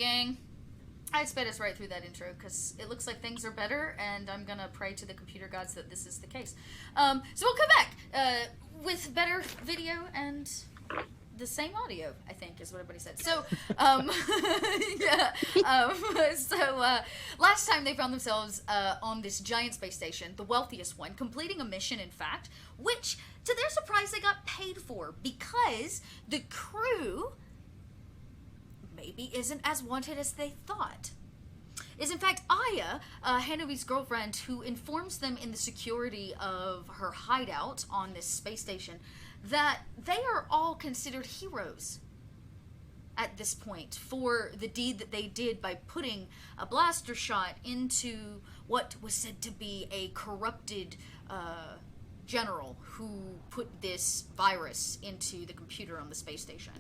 Dang. I sped us right through that intro because it looks like things are better, and I'm gonna pray to the computer gods that this is the case. So we'll come back with better video and the same audio, I think, is what everybody said. So, yeah. Last time they found themselves on this giant space station, the wealthiest one, completing a mission, in fact, which, to their surprise, they got paid for because the crew maybe isn't as wanted as they thought. Is in fact Aya, Hanovi's girlfriend, who informs them in the security of her hideout on this space station that they are all considered heroes at this point for the deed that they did by putting a blaster shot into what was said to be a corrupted general who put this virus into the computer on the space station.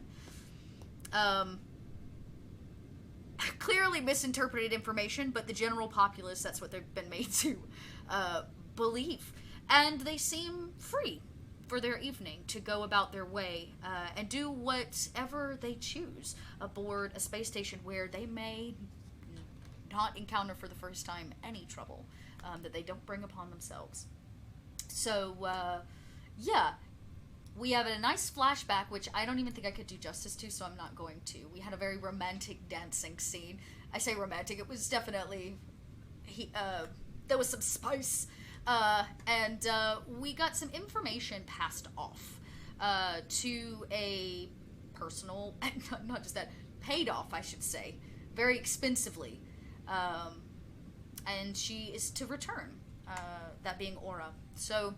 Clearly misinterpreted information, but the general populace, that's what they've been made to believe. And they seem free for their evening to go about their way and do whatever they choose aboard a space station where they may not encounter for the first time any trouble that they don't bring upon themselves. So, yeah. We have a nice flashback, which I don't even think I could do justice to, so I'm not going to. We had a very romantic dancing scene. I say romantic, it was definitely... there was some spice. And we got some information passed off to a personal... not just that, paid off, I should say. Very expensively. And she is to return. That being Aura. So...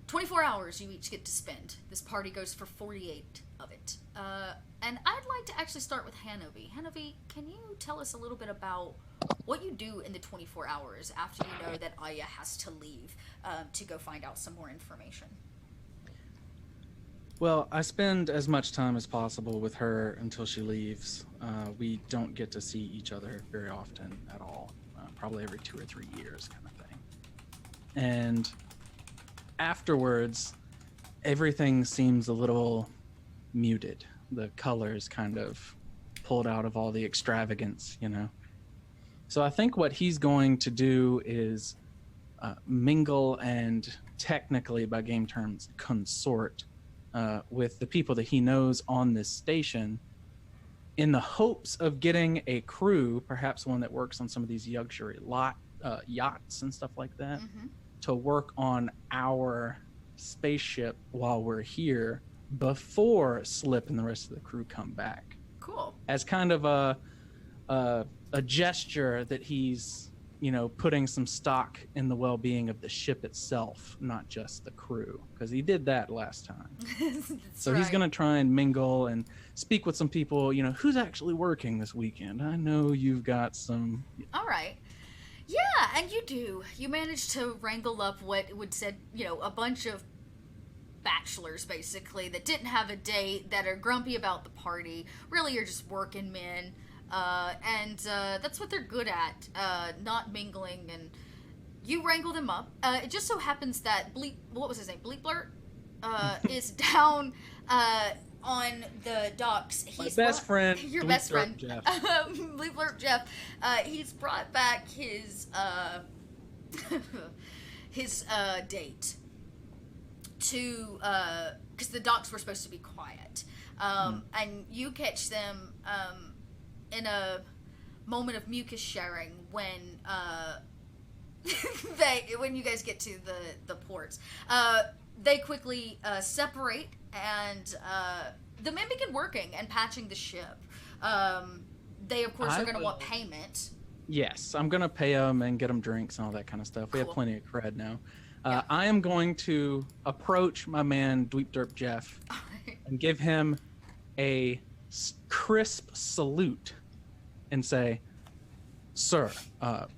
24 hours you each get to spend. This party goes for 48 of it. And I'd like to actually start with Hanovi. Hanovi, can you tell us a little bit about what you do in the 24 hours after you know that Aya has to leave to go find out some more information? Well, I spend as much time as possible with her until she leaves. We don't get to see each other very often at all. Probably every 2 or 3 years kind of thing. And afterwards, everything seems a little muted. The colors kind of pulled out of all the extravagance, you know. So I think what he's going to do is mingle and technically, by game terms, consort with the people that he knows on this station in the hopes of getting a crew, perhaps one that works on some of these luxury yachts and stuff like that, to work on our spaceship while we're here before Slip and the rest of the crew come back. Cool. As kind of a gesture that he's, you know, putting some stock in the well-being of the ship itself, not just the crew, because he did that last time. So he's going to try and mingle and speak with some people, you know, who's actually working this weekend. I know you've got some... All right. Yeah, and you do. You managed to wrangle up what would said, you know, a bunch of bachelors, basically, that didn't have a date, that are grumpy about the party, really are just working men, and that's what they're good at, not mingling, and you wrangle them up. It just so happens that what was his name? Bleep Blurt is down on the docks. He's my best friend. Your best friend, Jeff. Bleep Blurt Jeff. He's brought back his his date to because the docks were supposed to be quiet, and you catch them in a moment of mucus sharing when when you guys get to the ports. They quickly separate, and the men begin working and patching the ship. They, of course, are going to want payment. Yes, I'm going to pay them and get them drinks and all that kind of stuff. We have plenty of cred now. Yeah. I am going to approach my man, Dweep Derp Jeff, and give him a crisp salute and say, "Sir,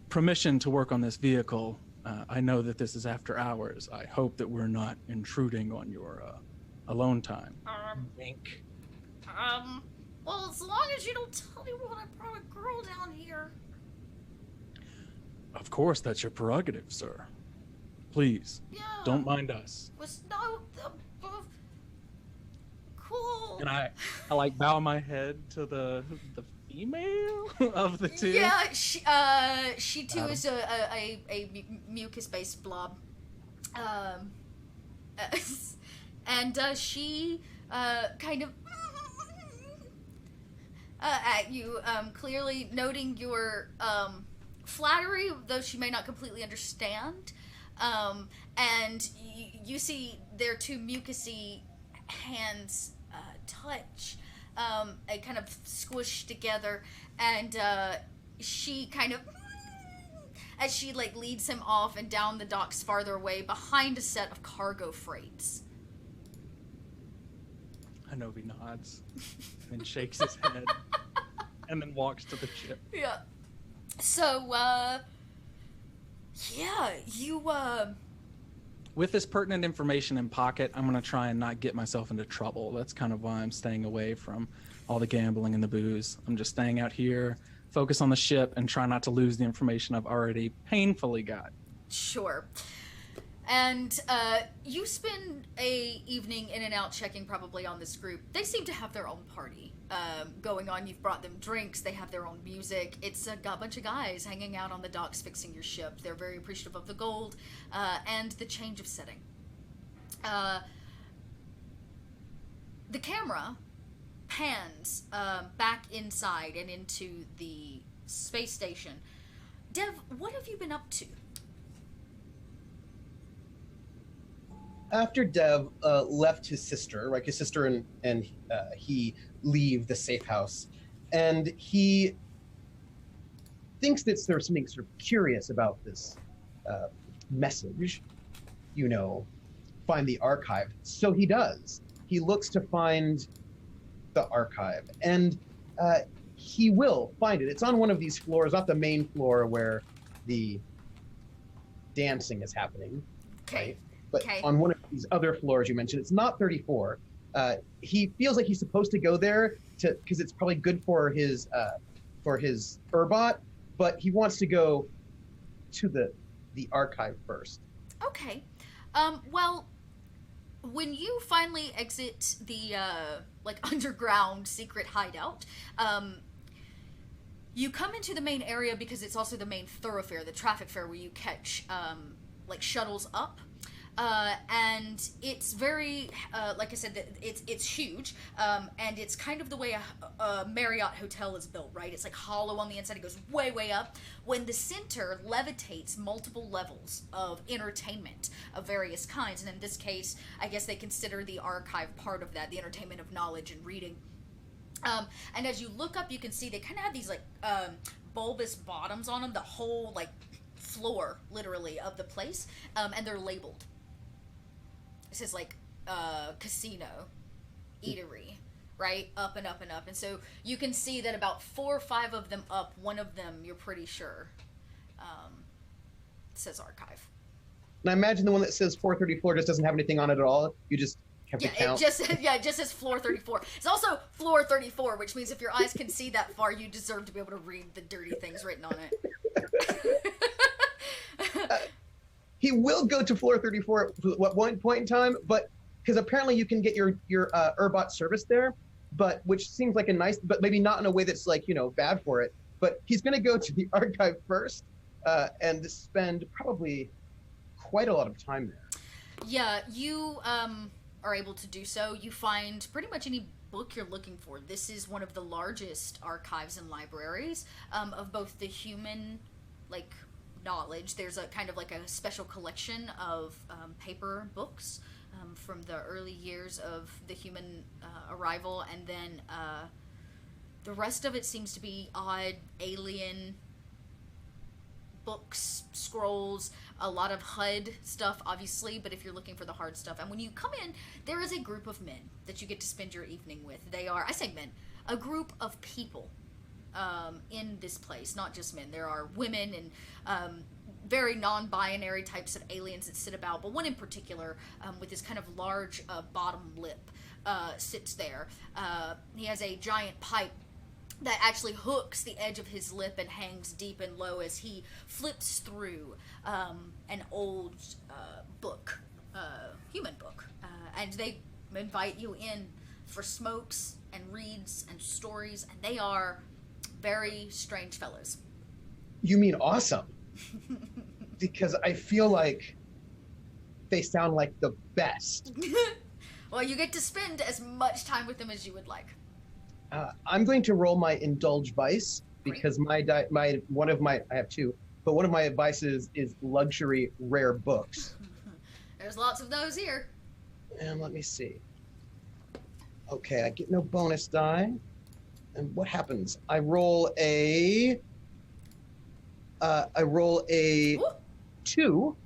permission to work on this vehicle. I know that this is after hours. I hope that we're not intruding on your alone time." Wink. Well, as long as you don't tell anyone I brought a girl down here. Of course, that's your prerogative, sir. Please, don't mind us. Cool. And I like bow my head to the female of the two. Yeah, she too is a mucus-based blob. Um, and she kind of at you, clearly noting your flattery, though she may not completely understand. And you see their two mucusy hands touch, a kind of squish together, and she kind of, as she like leads him off and down the docks farther away behind a set of cargo freights. Hanobi nods and shakes his head and then walks to the ship. Yeah. So, yeah, you, With this pertinent information in pocket, I'm going to try and not get myself into trouble. That's kind of why I'm staying away from all the gambling and the booze. I'm just staying out here, focus on the ship, and try not to lose the information I've already painfully got. Sure. And you spend a evening in and out checking probably on this group. They seem to have their own party going on. You've brought them drinks. They have their own music. It's a bunch of guys hanging out on the docks fixing your ship. They're very appreciative of the gold and the change of setting. The camera pans back inside and into the space station. Dev, what have you been up to? After Dev left his sister, like his sister and he leave the safe house, and he thinks that there's something sort of curious about this message, find the archive. So he does. He looks to find the archive, and he will find it. It's on one of these floors, not the main floor where the dancing is happening, right? But on one of these other floors you mentioned, it's not 34. He feels like he's supposed to go there because it's probably good for his Urbot, but he wants to go to the archive first. Okay. Well, when you finally exit the underground secret hideout, you come into the main area because it's also the main thoroughfare, the traffic fair where you catch shuttles up. And it's very, like I said, it's huge, and it's kind of the way a Marriott hotel is built, right? It's like hollow on the inside, it goes way, way up. When the center levitates multiple levels of entertainment of various kinds, and in this case, I guess they consider the archive part of that, the entertainment of knowledge and reading. And as you look up, you can see they kind of have these, bulbous bottoms on them, the whole, floor, literally, of the place, and they're labeled. It says casino, eatery, right? Up and up and up. And so you can see that about 4 or 5 of them up, one of them you're pretty sure says archive. And I imagine the one that says 434 just doesn't have anything on it at all. You just have to count. It just says floor 34. It's also floor 34, which means if your eyes can see that far, you deserve to be able to read the dirty things written on it. He will go to floor 34 at one point in time, but because apparently you can get your Urbot service there, but which seems like a nice, but maybe not in a way that's bad for it. But he's going to go to the archive first and spend probably quite a lot of time there. Yeah, you are able to do so. You find pretty much any book you're looking for. This is one of the largest archives and libraries of both the human, knowledge. There's a kind of a special collection of paper books from the early years of the human arrival, and then the rest of it seems to be odd alien books, scrolls, a lot of HUD stuff, obviously, but if you're looking for the hard stuff. And when you come in, there is a group of men that you get to spend your evening with. They are, I say men, a group of people in this place, not just men. There are women and very non-binary types of aliens that sit about, but one in particular with this kind of large bottom lip sits there. He has a giant pipe that actually hooks the edge of his lip and hangs deep and low as he flips through an old book, human book, and they invite you in for smokes and reads and stories, and they are Very strange fellows. You mean awesome? Because I feel like they sound like the best. Well, you get to spend as much time with them as you would like. I'm going to roll my indulge vice because I have two, but one of my vices is luxury rare books. There's lots of those here. And let me see. Okay, I get no bonus die. And what happens? I roll a Ooh. 2,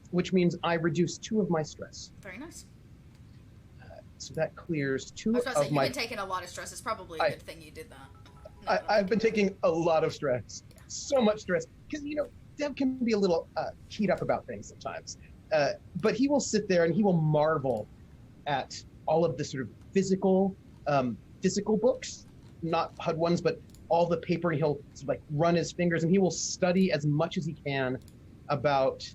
which means I reduce 2 of my stress. Very nice. So that clears 2 I was about to say, of my... you've been taking a lot of stress. It's probably a good thing you did that. I've been taking a lot of stress. Yeah. So much stress. Because, Dev can be a little keyed up about things sometimes. But he will sit there and he will marvel at all of the sort of physical books, not HUD ones, but all the paper. And he'll sort of like run his fingers and he will study as much as he can about,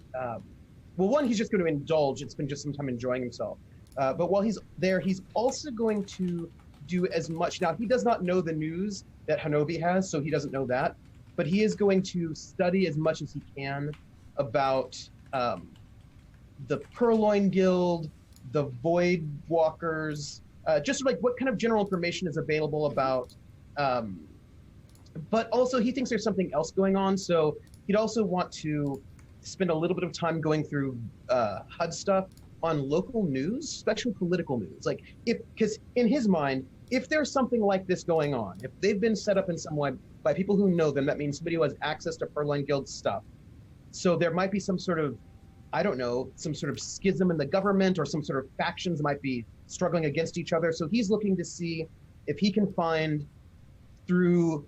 one, he's just going to indulge. It's been just some time enjoying himself. But while he's there, he's also going to do as much. Now, he does not know the news that Hanobi has, so he doesn't know that. But he is going to study as much as he can about the Purloin Guild, the Void Walkers, just like what kind of general information is available about. But also, he thinks there's something else going on, so he'd also want to spend a little bit of time going through HUD stuff on local news, especially political news. Like, because in his mind, if there's something like this going on, if they've been set up in some way by people who know them, that means somebody who has access to Purloin Guild stuff. So there might be some sort of, I don't know, some sort of schism in the government, or some sort of factions might be struggling against each other. So he's looking to see if he can find, through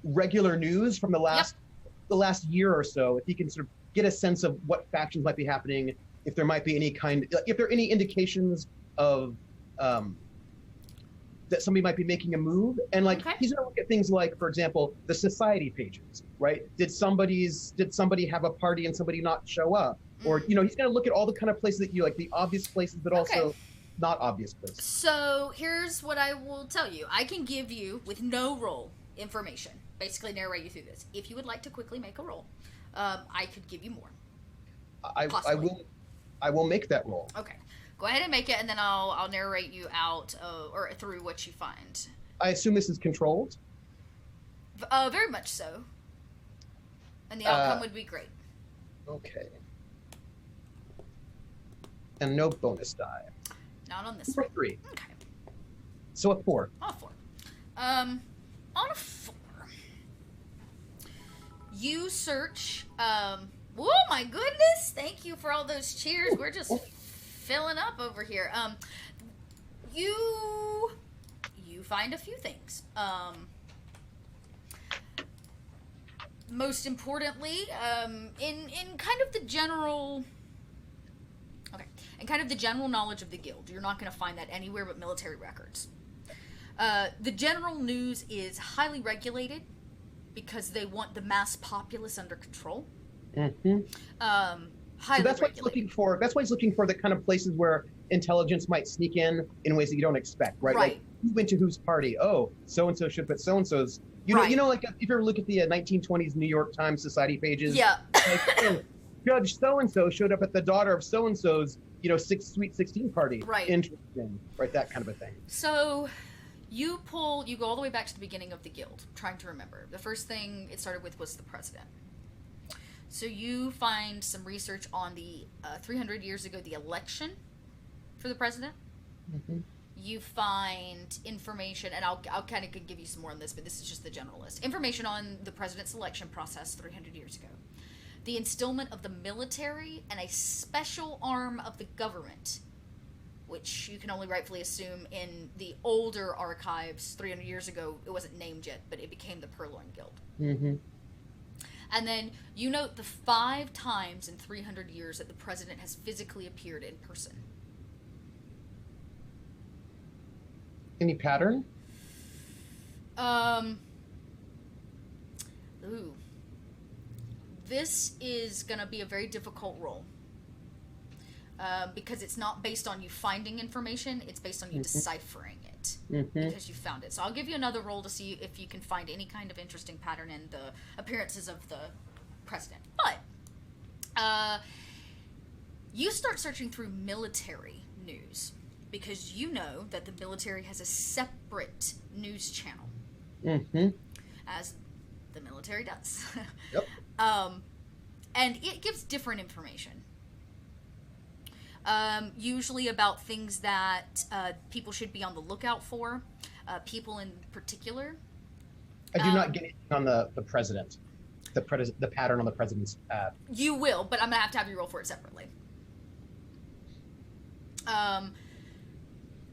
regular news from the last year or so, if he can sort of get a sense of what factions might be happening, if there might be if there are any indications of that somebody might be making a move. And he's going to look at things like, for example, the society pages, right? Did somebody have a party and somebody not show up? Or, he's going to look at all the kind of places that like the obvious places, but also not obvious places. So here's what I will tell you. I can give you, with no roll, information. Basically narrate you through this. If you would like to quickly make a roll, I could give you more. I will make that roll. Okay. Go ahead and make it, and then I'll narrate you out or through what you find. I assume this is controlled? Very much so. And the outcome would be great. Okay. And no bonus die. Not on this For one. 3. Okay. So a 4. On a 4. On a 4. You search, oh my goodness! Thank you for all those cheers. We're just filling up over here. You find a few things. Most importantly, in kind of the general knowledge of the guild, you're not going to find that anywhere but military records. The general news is highly regulated because they want the mass populace under control. Mm-hmm. Highly so that's what regulated. he's looking for. That's why he's looking for the kind of places where intelligence might sneak in ways that you don't expect, right? Right. Like, who went to whose party? Oh, so and so should put so and so's. Right. Like if you ever look at the 1920s New York Times society pages. Yeah. Like, oh, Judge so and so showed up at the daughter of so and so's, Sweet 16 party. Right. Interesting. Right. That kind of a thing. So you go all the way back to the beginning of the guild, trying to remember. The first thing it started with was the president. So you find some research on the 300 years ago, the election for the president. Mm-hmm. You find information, and I'll kind of give you some more on this, but this is just the general list. Information on the president's election process 300 years ago. The instillment of the military and a special arm of the government, which you can only rightfully assume in the older archives 300 years ago, it wasn't named yet, but it became the Purloin Guild. Mm-hmm. And then you note the 5 times in 300 years that the president has physically appeared in person. Any pattern? Ooh. This is going to be a very difficult role. Because it's not based on you finding information, it's based on you deciphering it. it Mm-hmm. because you found it. So I'll give you another roll to see if you can find any kind of interesting pattern in the appearances of the president. But you start searching through military news because you know that the military has a separate news channel, Mm-hmm. as the military does. Yep. And it gives different information. Usually about things that people should be on the lookout for, people in particular. I do not get anything on the president, the pattern on the president's. You will, but I'm gonna have to have you roll for it separately.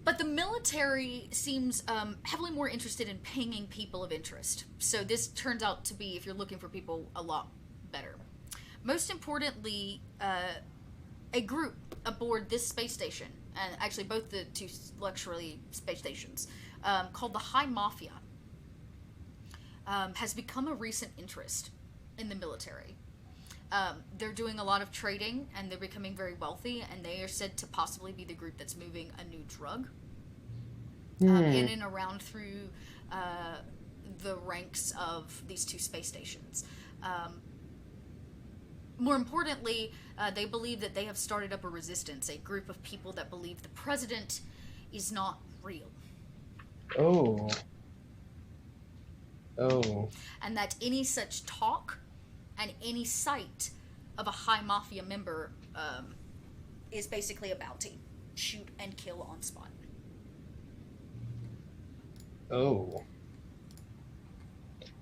But the military seems heavily more interested in pinging people of interest. So this turns out to be, if you're looking for people, a lot better. Most importantly, a group aboard this space station, and actually both the two luxury space stations, called the High Mafia, has become a recent interest in the military. They're doing a lot of trading, and they're becoming very wealthy, and they are said to possibly be the group that's moving a new drug in and around through the ranks of these two space stations. More importantly, they believe that they have started up a resistance, a group of people that believe the president is not real. Oh. Oh. And that any such talk and any sight of a high mafia member is basically a bounty. Shoot and kill on spot. Oh.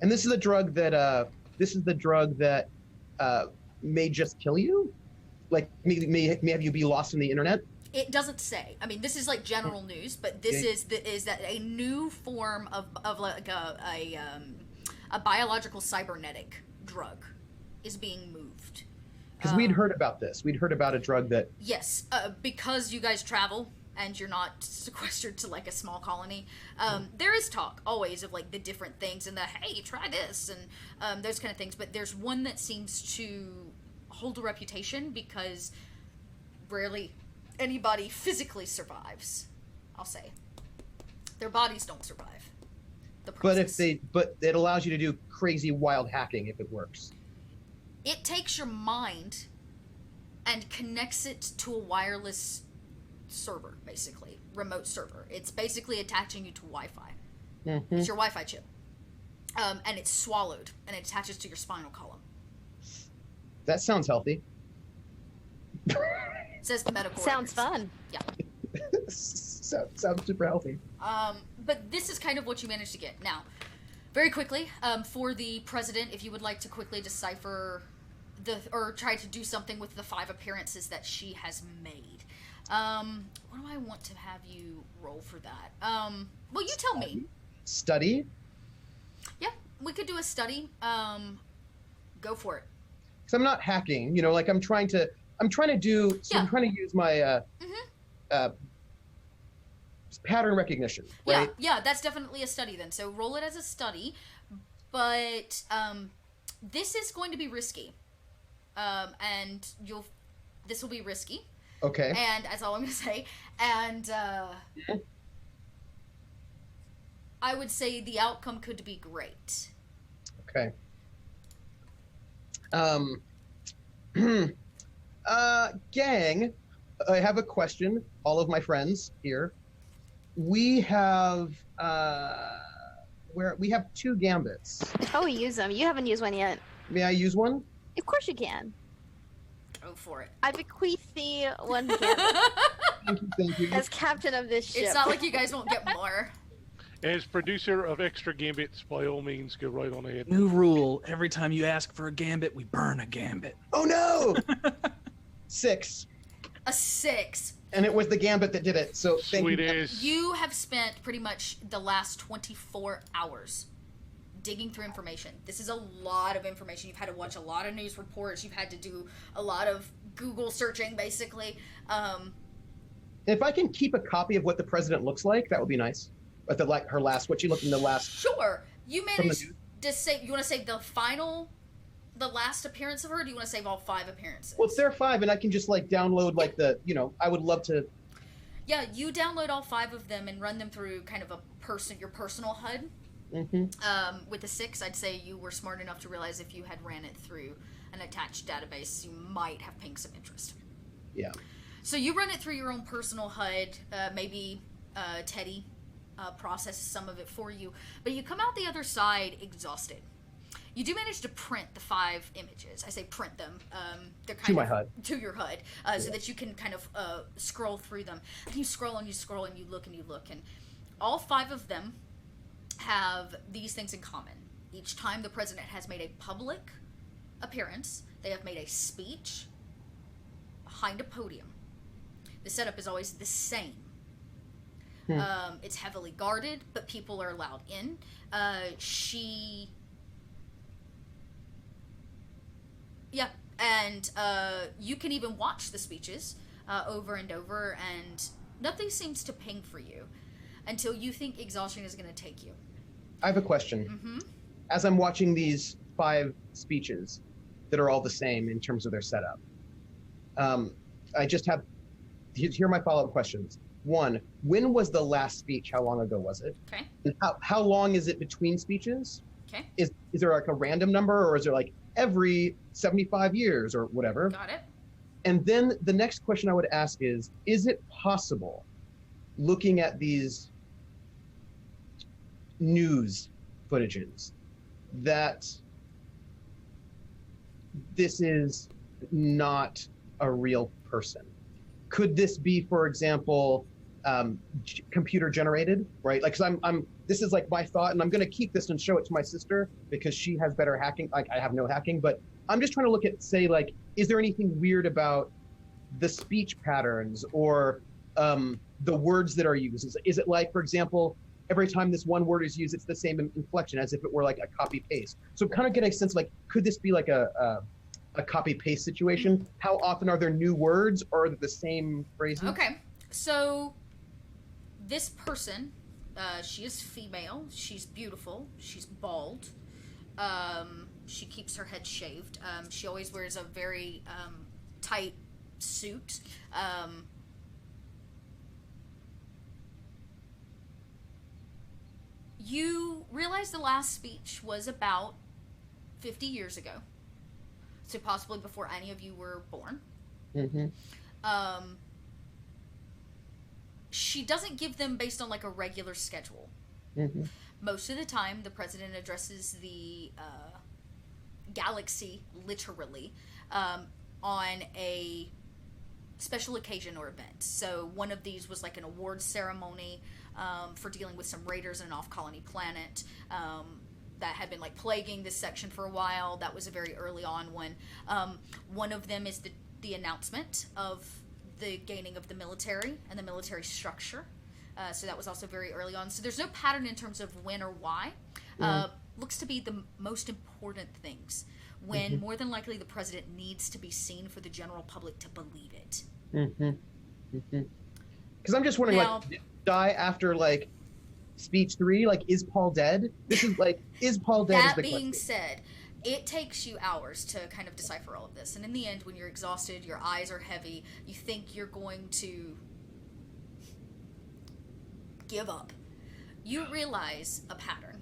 And this is the drug that may just kill you? Like may have you be lost in the internet? It doesn't say. I mean, this is like general news, but this is that a new form of like a biological cybernetic drug is being moved. Because we'd heard about this. We'd heard about a drug that... Yes, because you guys travel and you're not sequestered to like a small colony, there is talk always of like the different things and the, hey, try this, and those kind of things. But there's one that seems to hold a reputation because rarely anybody physically survives, I'll say. Their bodies don't survive the process. But it allows you to do crazy wild hacking if it works. It takes your mind and connects it to a wireless server, basically. Remote server. It's basically attaching you to Wi-Fi. Mm-hmm. It's your Wi-Fi chip. And it's swallowed, and it attaches to your spinal column. That sounds healthy. Says the medical Sounds records. fun. Yeah. Sounds super healthy. But this is kind of what you managed to get. Now, very quickly, for the president, if you would like to quickly decipher or try to do something with the 5 appearances that she has made. What do I want to have you roll for that? Well, you tell me. Study? Yeah, we could do a study. Go for it. Because I'm not hacking, like I'm trying to use my pattern recognition, right? Yeah, that's definitely a study then. So roll it as a study, but this is going to be risky, and this will be risky. Okay. And that's all I'm going to say. And I would say the outcome could be great. Okay. Gang, I have a question. All of my friends here. We have we have 2 gambits. Oh, we use them. You haven't used one yet. May I use one? Of course you can. Go for it. I bequeath thee one gambit Thank you. as captain of this ship. It's not like you guys won't get more. As producer of extra gambits, by all means, go right on ahead. New rule: every time you ask for a gambit, we burn a gambit. Oh no! 6. A 6. And it was the gambit that did it. So thank Sweet you. as. You have spent pretty much the last 24 hours digging through information. This is a lot of information. You've had to watch a lot of news reports. You've had to do a lot of Google searching, basically. If I can keep a copy of what the president looks like, that would be nice. But what she looked in the last. Sure. You From the managed news? to save. You want to save the last appearance of her? Or do you want to save all 5 appearances? Well, it's there 5, and I can just download I would love to. Yeah, you download all 5 of them and run them through kind of your personal HUD. With the 6, I'd say you were smart enough to realize if you had ran it through an attached database, you might have piqued some interest. Yeah. So you run it through your own personal HUD. Maybe Teddy processes some of it for you, but you come out the other side exhausted. You do manage to print the 5 images. I say print them. They're kind To my of HUD. to your HUD, so that you can kind of scroll through them. And you scroll and you scroll and you look and you look, and all 5 of them have these things in common. Each time the president has made a public appearance, they have made a speech behind a podium. The setup is always the same. It's heavily guarded, but people are allowed in. And you can even watch the speeches over and over, and nothing seems to ping for you until you think exhaustion is going to take you. I have a question. As I'm watching these 5 speeches that are all the same in terms of their setup, I just have, here are my follow-up questions. 1, when was the last speech? How long ago was it? Okay. And how long is it between speeches? Okay. Is there like a random number, or is there like every 75 years or whatever? Got it. And then the next question I would ask is it possible, looking at these news footages, that this is not a real person? Could this be, for example, computer generated, right? Like, cause this is like my thought, and I'm going to keep this and show it to my sister because she has better hacking. Like, I have no hacking, but I'm just trying to look at, say, like, is there anything weird about the speech patterns or the words that are used? Is it like, for example, every time this one word is used, it's the same inflection as if it were like a copy paste? So kind of getting a sense, like, could this be like a copy paste situation? How often are there new words, or are they the same phrases? Okay, so this person, she is female, she's beautiful, she's bald, she keeps her head shaved, she always wears a very tight suit, you realize the last speech was about 50 years ago, so possibly before any of you were born. She doesn't give them based on like a regular schedule. Most of the time, the president addresses the galaxy, literally, on a special occasion or event. So one of these was like an awards ceremony for dealing with some raiders in an off-colony planet that had been like plaguing this section for a while. That was a very early on one. One of them is the announcement of the gaining of the military and the military structure. So that was also very early on. So there's no pattern in terms of when or why. Looks to be the most important things, when more than likely the president needs to be seen for the general public to believe it. Because I'm just wondering, Now, like, die after like speech 3? Like, is Paul dead? This is like, is Paul dead? That is the being question. said, it takes you hours to kind of decipher all of this. And in the end, when you're exhausted, your eyes are heavy, you think you're going to give up. You realize a pattern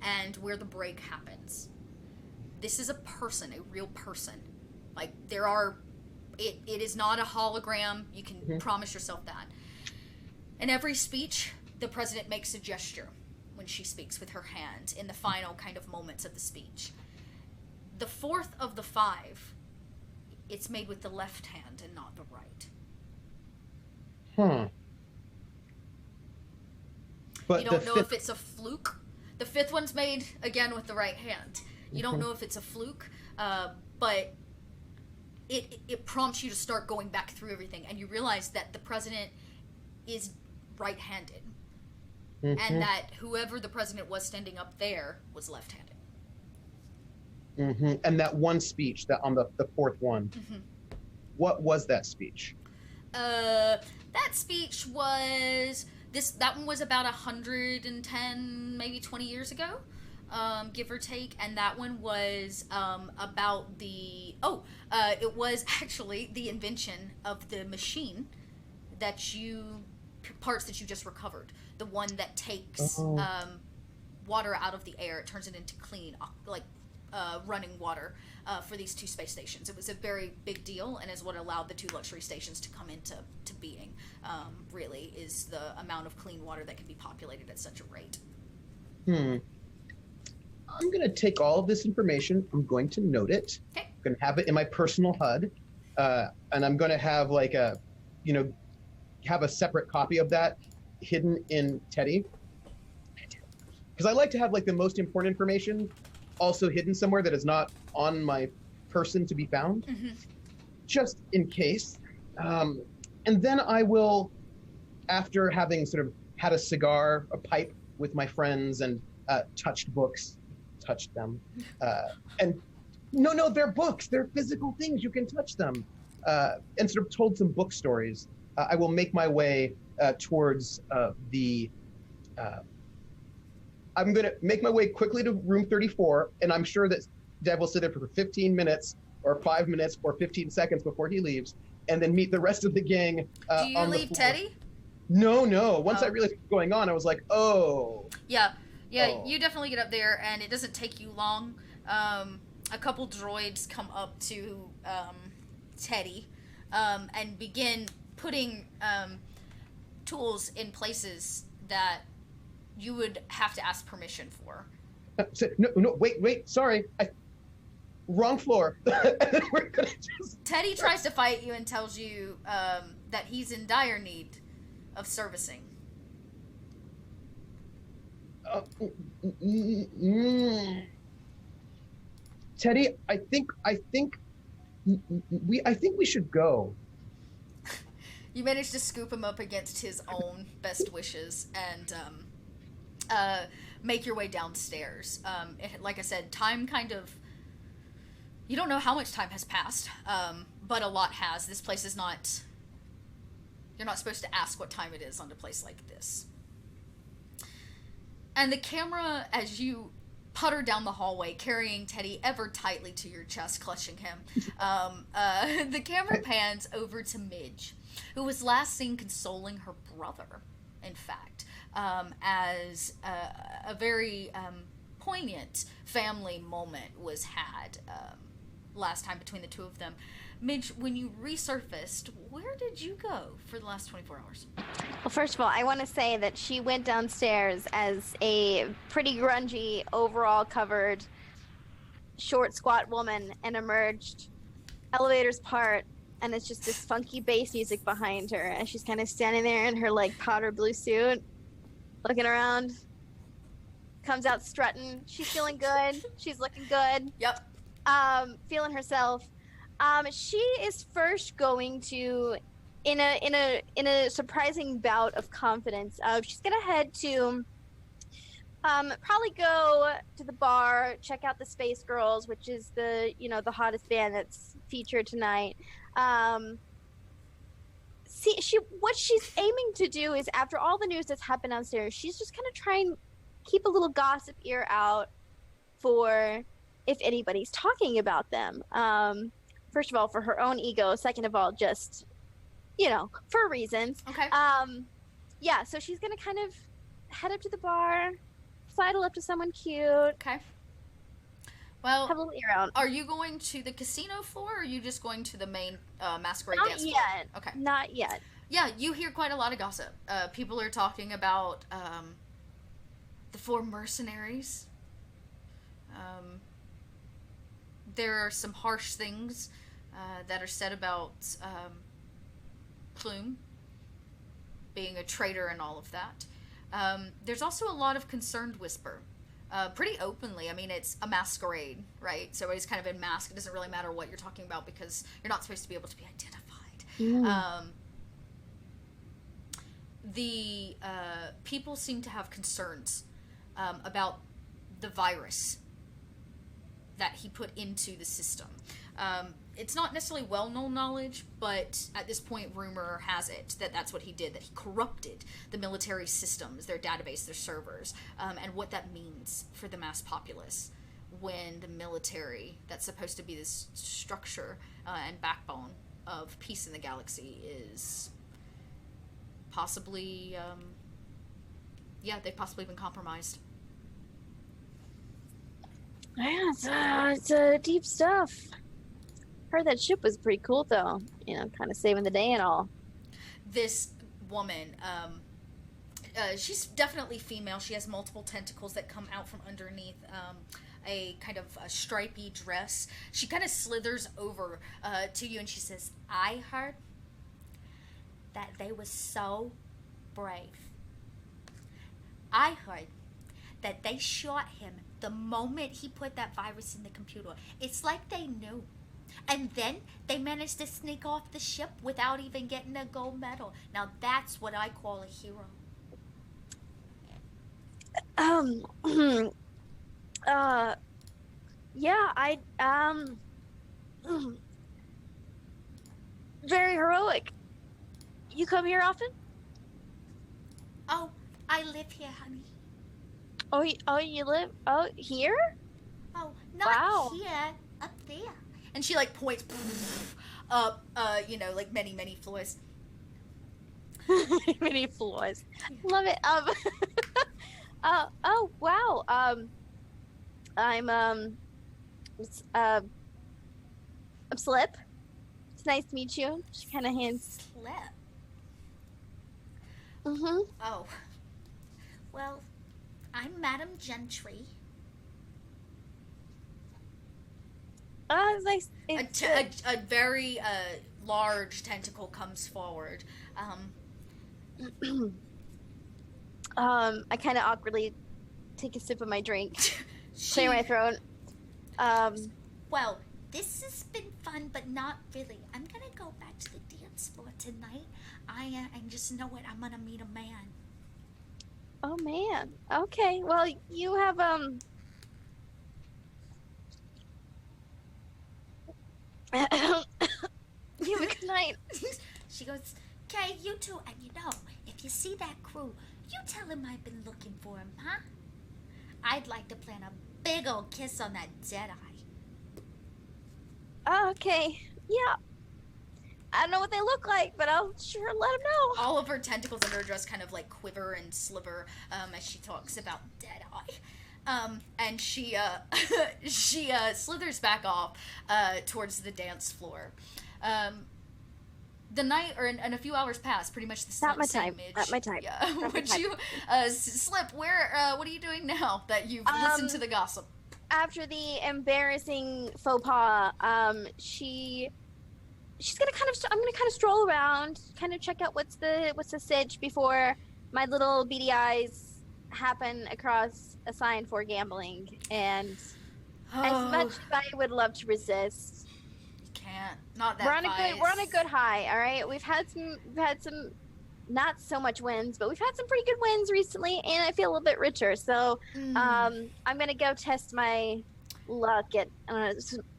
and where the break happens. This is a person, a real person. Like, it is not a hologram. You can promise yourself that. In every speech, the president makes a gesture when she speaks with her hand in the final kind of moments of the speech. The 4th of the 5, it's made with the left hand and not the right. But You don't know if it's a fluke. The 5th one's made, again, with the right hand. You don't know if it's a fluke, but it prompts you to start going back through everything, and you realize that the president is right-handed, and that whoever the president was standing up there was left-handed. And that one speech, that on the 4th one, what was that speech? That speech was that one was about 110, maybe 20 years ago, give or take, and that one was about it was actually the invention of the machine parts that you just recovered. The one that takes Oh. water out of the air, it turns it into clean, running water for these 2 space stations. It was a very big deal, and is what allowed the 2 luxury stations to come into being. Really, is the amount of clean water that can be populated at such a rate. I'm going to take all of this information. I'm going to note it. Okay. I'm going to have it in my personal HUD, and I'm going to have have a separate copy of that hidden in Teddy, because I like to have the most important information also hidden somewhere that is not on my person to be found, just in case. And then I will, after having sort of had a cigar, a pipe with my friends, and touched books, touched them, and no, they're books, they're physical things, you can touch them, and sort of told some book stories. I will make my way towards I'm going to make my way quickly to room 34, and I'm sure that Dev will sit there for 15 minutes or 5 minutes or 15 seconds before he leaves, and then meet the rest of the gang. Do you leave Teddy? No. Once I realized what was going on, I was like, oh. Yeah, Oh. you definitely get up there, and it doesn't take you long. A couple droids come up to Teddy and begin putting tools in places that you would have to ask permission for. No, wait, sorry. Wrong floor. And then we're gonna just... Teddy tries to fight you and tells you that he's in dire need of servicing. Teddy, I think we should go. You manage to scoop him up against his own best wishes and make your way downstairs. Like I said, time kind of... You don't know how much time has passed, but a lot has. This place is not... You're not supposed to ask what time it is on a place like this. And the camera, as you putter down the hallway, carrying Teddy ever tightly to your chest, clutching him, the camera pans over to Midge, who was last seen consoling her brother, in fact, as a very poignant family moment was had last time between the two of them. Midge, when you resurfaced, where did you go for the last 24 hours? Well, first of all, I want to say that she went downstairs as a pretty grungy, overall covered, short, squat woman and emerged. Elevator's part, and it's just this funky bass music behind her, and she's kind of standing there in her powder blue suit, looking around. Comes out strutting. She's feeling good. She's looking good. Yep. Feeling herself. She is first going to, in a surprising bout of confidence, she's gonna head to probably go to the bar, check out the Space Girls, which is the hottest band that's featured tonight. What she's aiming to do is, after all the news that's happened downstairs, she's just gonna try and keep a little gossip ear out for if anybody's talking about them. First of all, for her own ego. Second of all, just, for reasons. Okay. Yeah, so she's going to kind of head up to the bar, sidle up to someone cute. Okay. Well, have a little ear out. Are you going to the casino floor, or are you just going to the main masquerade Not dance floor? yet. Okay. Not yet. Yeah, you hear quite a lot of gossip. People are talking about the 4 mercenaries. There are some harsh things that are said about Plume being a traitor and all of that. There's also a lot of concerned whisper, pretty openly. I mean, it's a masquerade, right? So everybody's kind of in mask. It doesn't really matter what you're talking about because you're not supposed to be able to be identified. The people seem to have concerns about the virus that he put into the system. It's not necessarily well-known knowledge, but at this point, rumor has it that that's what he did, that he corrupted the military systems, their database, their servers, and what that means for the mass populace when the military, that's supposed to be this structure and backbone of peace in the galaxy, is possibly, yeah, they've possibly been compromised. Yeah, it's deep stuff. Heard that ship was pretty cool, though. You know, kind of saving the day and all. This woman, she's definitely female. She has multiple tentacles that come out from underneath a kind of a stripy dress. She kind of slithers over to you and she says, I heard that they were so brave. I heard that they shot him the moment he put that virus in the computer. It's like they knew. And then they managed to sneak off the ship without even getting a gold medal. Now that's what I call a hero. Yeah, very heroic. You come here often? Oh, I live here, honey. Oh, you live here? Oh, not Wow. here, up there. And she like points up, you know, like many, many floors. Many floors. Love it. Oh wow. I'm Slip. It's nice to meet you. She kind of hands. Slip. Mm-hmm. Oh. Well, I'm Madam Gentry. It's nice. A very large tentacle comes forward. I kind of awkwardly take a sip of my drink, clear my throat. Well, this has been fun, but not really. I'm gonna go back to the dance floor tonight. And just know it. I'm gonna meet a man. Oh man. Okay. Well, you have you have a good night. She goes, "Okay, you two, and you know, if you see that crew, you tell him I've been looking for him, huh? I'd like to plant a big old kiss on that dead eye." Oh, okay. Yeah. I don't know what they look like, but I'll sure let them know. All of her tentacles under her dress kind of like quiver and sliver as she talks about dead eye. And she she slithers back off towards the dance floor. The night, and a few hours pass, pretty much the Not my same time. age. Not my time. Yeah. Not my Would time. you Slip? Where? What are you doing now that you've listened to the gossip? After the embarrassing faux pas, she's gonna I'm gonna kind of stroll around, kind of check out what's the sitch before my little beady eyes happen across a sign for gambling. And as much as I would love to resist, You can't. Not that. we're on a good high. All right, we've had some not so much wins, but we've had some pretty good wins recently, and I feel a little bit richer. So I'm gonna go test my luck at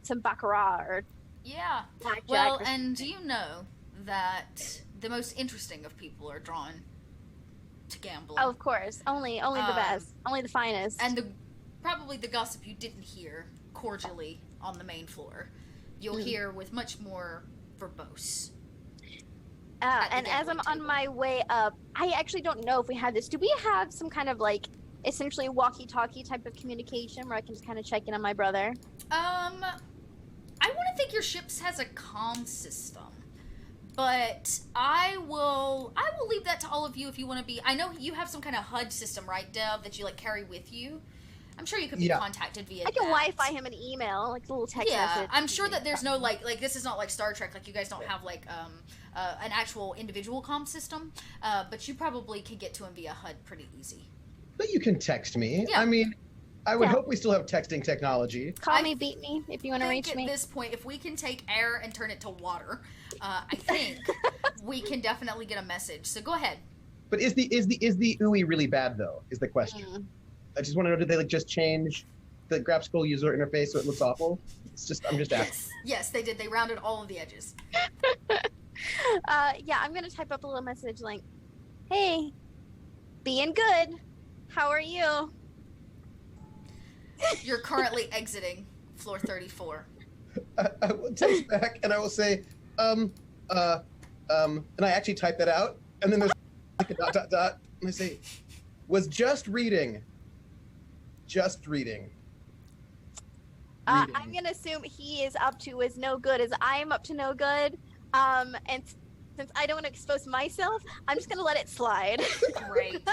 some baccarat or Yeah. blackjack. Well, or and something. you know that the most interesting of people are drawn to gambling. Oh, of course, only the best, only the finest. And probably the gossip you didn't hear cordially on the main floor, you'll hear with much more verbose. And the as I'm gambling on my way up, I actually don't know if we have this. Do we have some kind of like essentially walkie-talkie type of communication where I can just kind of check in on my brother? I want to think your ship has a comm system, but I will leave that to all of you if you want to be. I know you have some kind of HUD system, right, Dev, that you like carry with you. I'm sure you could be contacted via I can that. Wi-Fi him an email, like a little text Yeah, message. I'm sure that there's no like this is not like Star Trek. Like you guys don't have like an actual individual comm system, but you probably can get to him via HUD pretty easy. But you can text me. Yeah. I mean, I would Yeah. hope we still have texting technology. Call me, beat me if you want to I think reach at me. this point, if we can take air and turn it to water, I think we can definitely get a message. So go ahead. But is the ooey really bad though? Is the question. I just want to know, did they like just change the graphical user interface so it looks awful? I'm just asking. Yes, they did. They rounded all of the edges. Yeah, I'm gonna type up a little message like, "Hey, being good. How are you?" You're currently exiting floor 34. I will text back and I will say, and I actually type that out, and then there's like a dot dot dot. And I say, was just reading. Just reading. I'm gonna assume he is up to as no good as I am up to no good. And since I don't want to expose myself, I'm just gonna let it slide. Great.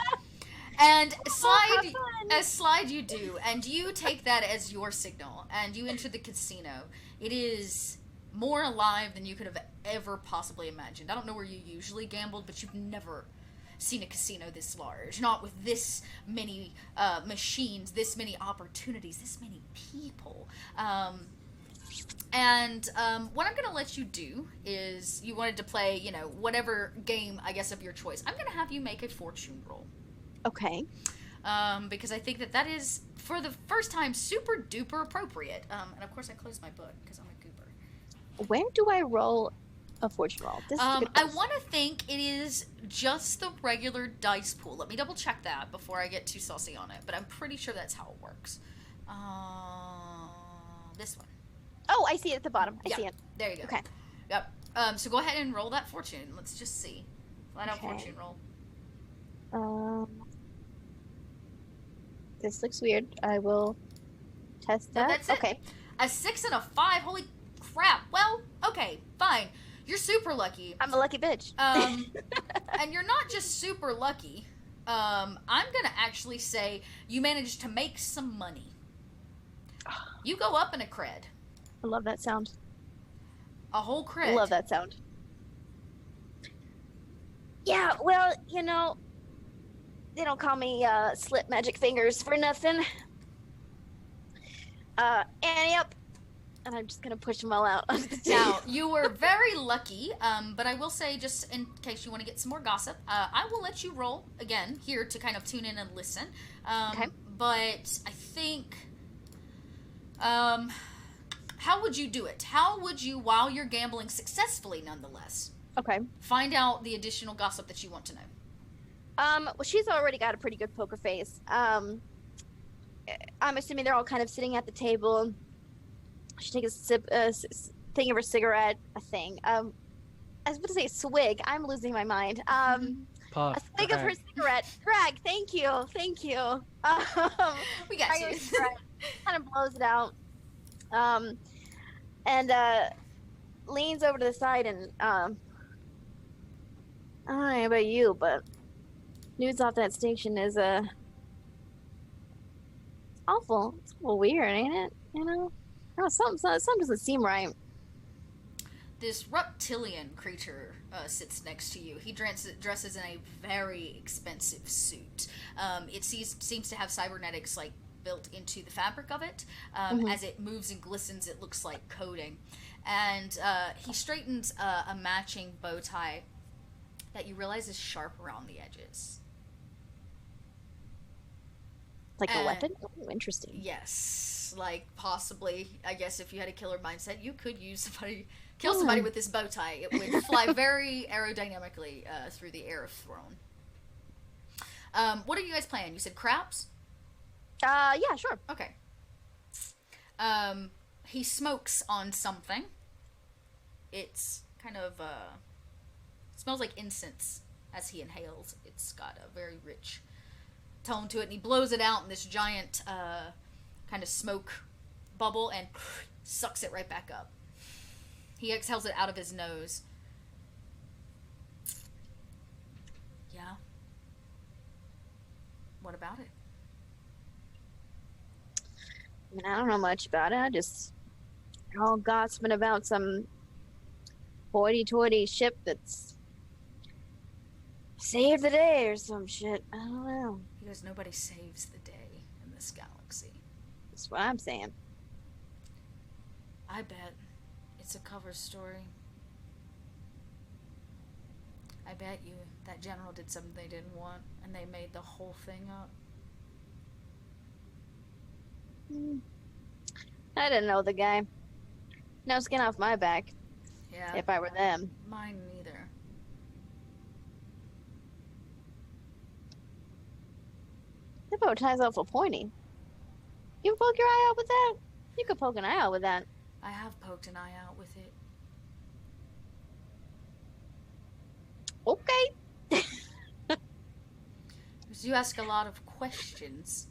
And have slide, fun. as slide you do, and you take that as your signal, and you enter the casino. It is more alive than you could have ever possibly imagined. I don't know where you usually gambled, but you've never seen a casino this large. Not with this many machines, this many opportunities, this many people. And what I'm going to let you do is, you wanted to play, you know, whatever game, I guess, of your choice. I'm going to have you make a fortune roll. Okay. Because I think that is, for the first time, super duper appropriate. And of course I closed my book because I'm a goober. Where do I roll a fortune roll? This is a good I question. want to think it is just the regular dice pool. Let me double check that before I get too saucy on it, but I'm pretty sure that's how it works. This one. Oh, I see it at the bottom. I Yeah. see it. There you go. Okay. Yep. So go ahead and roll that fortune. Let's just see. Flat out Okay. fortune roll. This looks weird. I will test No, that. that's it. Okay. A 6 and a 5. Holy crap. Well, okay, fine. You're super lucky. I'm a lucky bitch. And you're not just super lucky. I'm gonna actually say you managed to make some money. You go up in a cred. I love that sound. A whole cred. I love that sound. Yeah, well, you know, they don't call me Slip Magic Fingers for nothing. And yep. And I'm just gonna push them all out. Now, you were very lucky, but I will say, just in case you want to get some more gossip, I will let you roll again here to kind of tune in and listen. Okay. But I think, how would you do it? How would you, while you're gambling successfully nonetheless, Okay. find out the additional gossip that you want to know? Well, she's already got a pretty good poker face. I'm assuming they're all kind of sitting at the table. She takes a sip, thing of her cigarette, a thing. I was about to say swig. I'm losing my mind. Puff. A swig of her cigarette. Greg, thank you. We got you. Kind of blows it out. And leans over to the side and I don't know about you, but news off that station is awful. It's a little weird, ain't it? You know? No, something doesn't seem right. This reptilian creature sits next to you. He dresses in a very expensive suit. It seems to have cybernetics like built into the fabric of it. As it moves and glistens, it looks like coating. And he straightens a matching bow tie that you realize is sharp around the edges. Like a weapon? Oh, interesting. Yes, like possibly. I guess if you had a killer mindset, you could kill somebody with this bow tie. It would fly very aerodynamically through the air if thrown. What are you guys playing? You said craps? Yeah, sure. Okay. He smokes on something. It's kind of smells like incense as he inhales. It's got a very rich tone to it, and he blows it out in this giant kind of smoke bubble and sucks it right back up. He exhales it out of his nose. Yeah. What about it? I mean, I don't know much about it. I just all gossiping about some hoity-toity ship that's saved the day or some shit. I don't know. Because nobody saves the day in this galaxy. That's what I'm saying. I bet it's a cover story. I bet you that general did something they didn't want, and they made the whole thing up. I didn't know the guy. No skin off my back. Yeah. If I were them. Mine neither. The bow tie's awful pointy. You can poke your eye out with that? You could poke an eye out with that. I have poked an eye out with it. Okay. So you ask a lot of questions.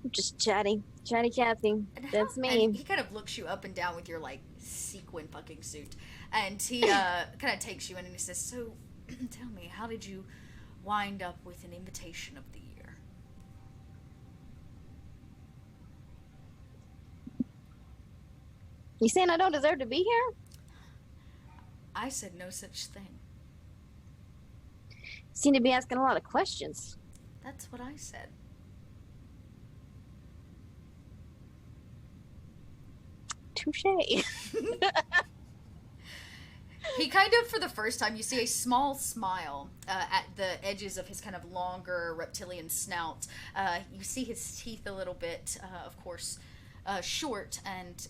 I'm just chatty Cathy. And That's and me. he kind of looks you up and down with your, like, sequin fucking suit. And he kind of takes you in and he says, so, tell me, how did you wind up with an invitation of the year? You saying I don't deserve to be here? I said no such thing. Seem to be asking a lot of questions. That's what I said. Touche. He kind of, for the first time, you see a small smile at the edges of his kind of longer reptilian snout. You see his teeth a little bit, of course, short and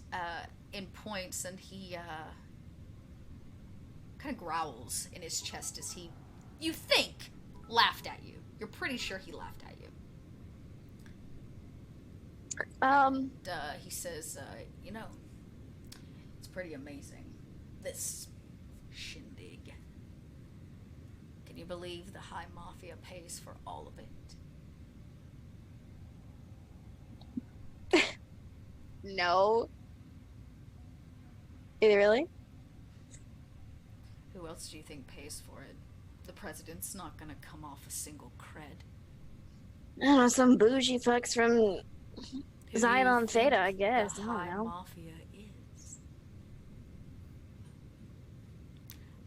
in points, and he kind of growls in his chest as he, you think, laughed at you. You're pretty sure he laughed at you. He says, you know, it's pretty amazing, this shindig. Can you believe the High Mafia pays for all of it? No. Is it really? Who else do you think pays for it? The president's not gonna come off a single cred. I don't know, some bougie fucks from Who do Xylon you Theta, I think guess. The I don't High know. Mafia is.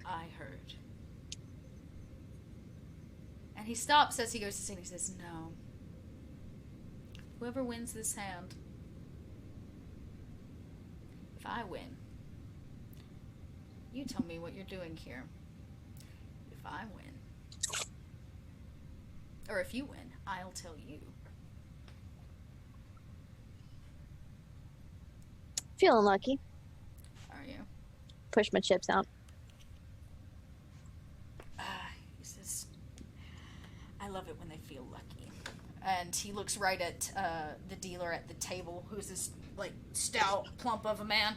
I heard. And he stops as he goes to say, he says, no. Whoever wins this hand, if I win, you tell me what you're doing here. If I win, or if you win, I'll tell you. Feeling lucky. Are you? Push my chips out. He says, I love it when they feel lucky. And he looks right at the dealer at the table, who's this, like, stout plump of a man.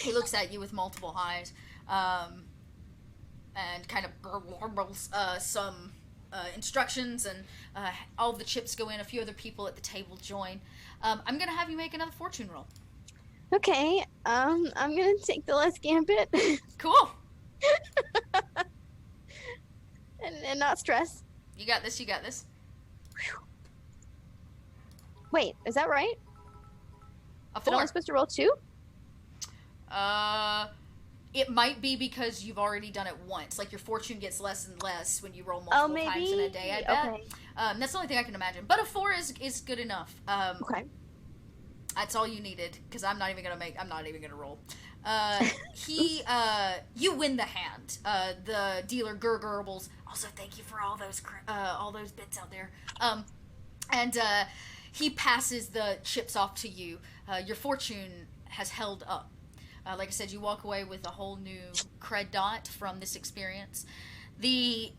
He looks at you with multiple eyes, and kind of warbles some instructions, and all the chips go in. A few other people at the table join. I'm gonna have you make another fortune roll. Okay, I'm gonna take the less gambit. Cool. and not stress. You got this. You got this. Wait, is that right? A Is it only 4. supposed to roll 2? It might be because you've already done it once. Like, your fortune gets less and less when you roll multiple times in a day, I bet. Okay. That's the only thing I can imagine. But a 4 is good enough. Okay. That's all you needed, because I'm not even gonna roll. You win the hand. The dealer gurgles. Also, thank you for all those bits out there. And he passes the chips off to you. Your fortune has held up. Like I said, you walk away with a whole new cred dot from this experience. The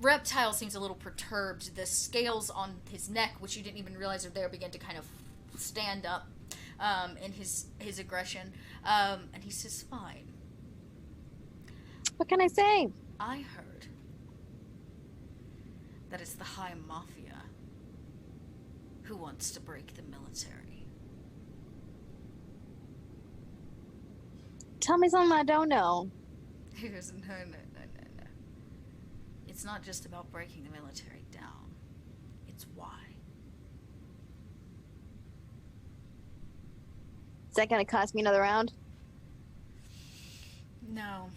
reptile seems a little perturbed. The scales on his neck, which you didn't even realize are there, begin to kind of stand up in his aggression. And he says, fine. What can I say? I heard that it's the High Mafia who wants to break the military. Tell me something I don't know. He goes, no. It's not just about breaking the military down. It's why. Is that gonna cost me another round? No.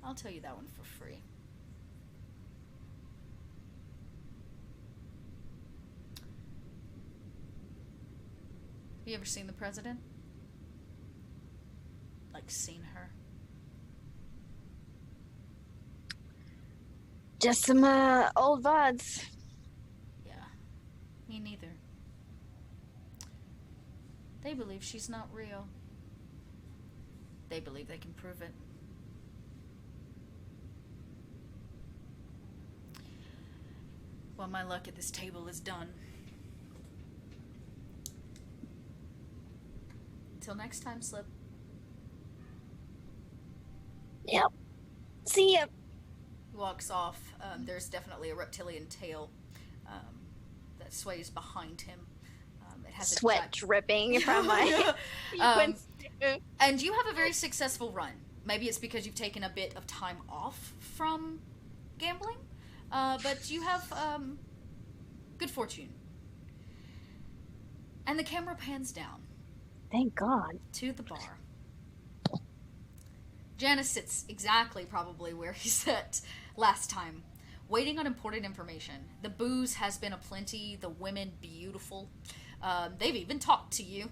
I'll tell you that one for free. Have you ever seen the president? Like, seen her? Just some old VODs. Yeah. Me neither. They believe she's not real. They believe they can prove it. Well, my luck at this table is done. Until next time, Slip. Yep. See ya. He walks off. There's definitely a reptilian tail that sways behind him. It has Sweat dripping from my sequence. And you have a very successful run. Maybe it's because you've taken a bit of time off from gambling, but you have good fortune. And the camera pans down. Thank God. To the bar. Janice sits exactly probably where he sat last time, waiting on important information. The booze has been aplenty, the women beautiful. They've even talked to you.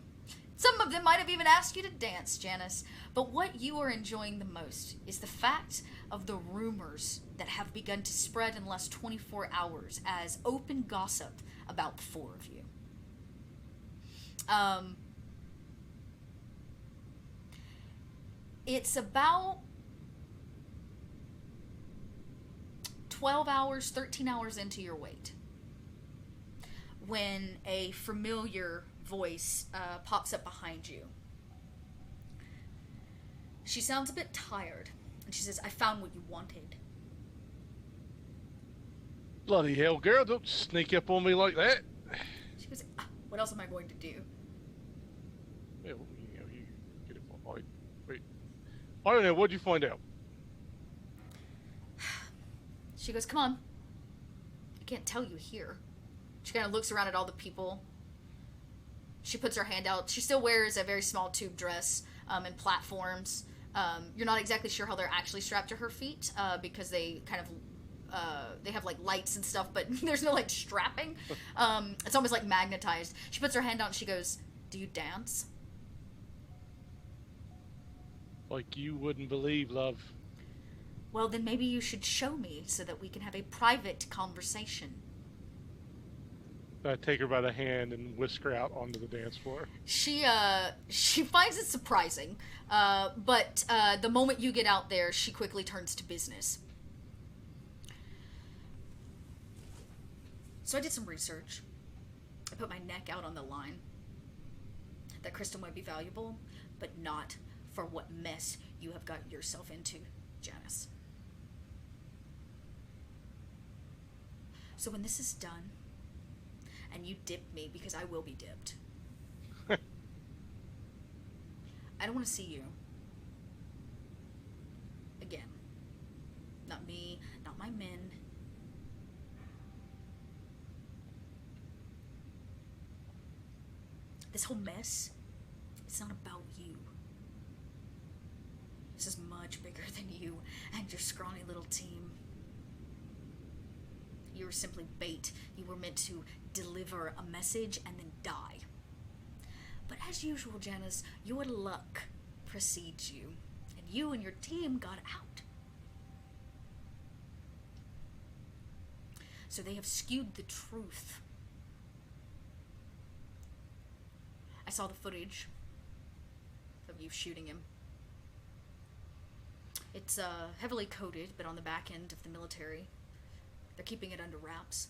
Some of them might have even asked you to dance, Janice. But what you are enjoying the most is the fact of the rumors that have begun to spread in the last 24 hours as open gossip about the four of you. It's about 12 hours, 13 hours into your wait when a familiar voice pops up behind you. She sounds a bit tired, and she says, I found what you wanted. Bloody hell, girl, don't sneak up on me like that. She goes, what else am I going to do? Well, you get it. Wait. I don't know, what'd you find out? She goes, come on. I can't tell you here. She kind of looks around at all the people. She puts her hand out. She still wears a very small tube dress and platforms. You're not exactly sure how they're actually strapped to her feet because they kind of they have like lights and stuff, but there's no like strapping. It's almost like magnetized. She puts her hand out and she goes, do you dance? Like you wouldn't believe, love. Well, then maybe you should show me so that we can have a private conversation. I take her by the hand and whisk her out onto the dance floor. She finds it surprising, but the moment you get out there, she quickly turns to business. So I did some research. I put my neck out on the line. That crystal might be valuable, but not for what mess you have got yourself into, Janice. So when this is done, and you dip me, because I will be dipped, I don't want to see you again. Not me, not my men. This whole mess, it's not about you. This is much bigger than you and your scrawny little team. You were simply bait. You were meant to deliver a message and then die. But as usual, Janice, your luck precedes you, and you and your team got out. So they have skewed the truth. I saw the footage of you shooting him. It's heavily coded, but on the back end of the military, they're keeping it under wraps.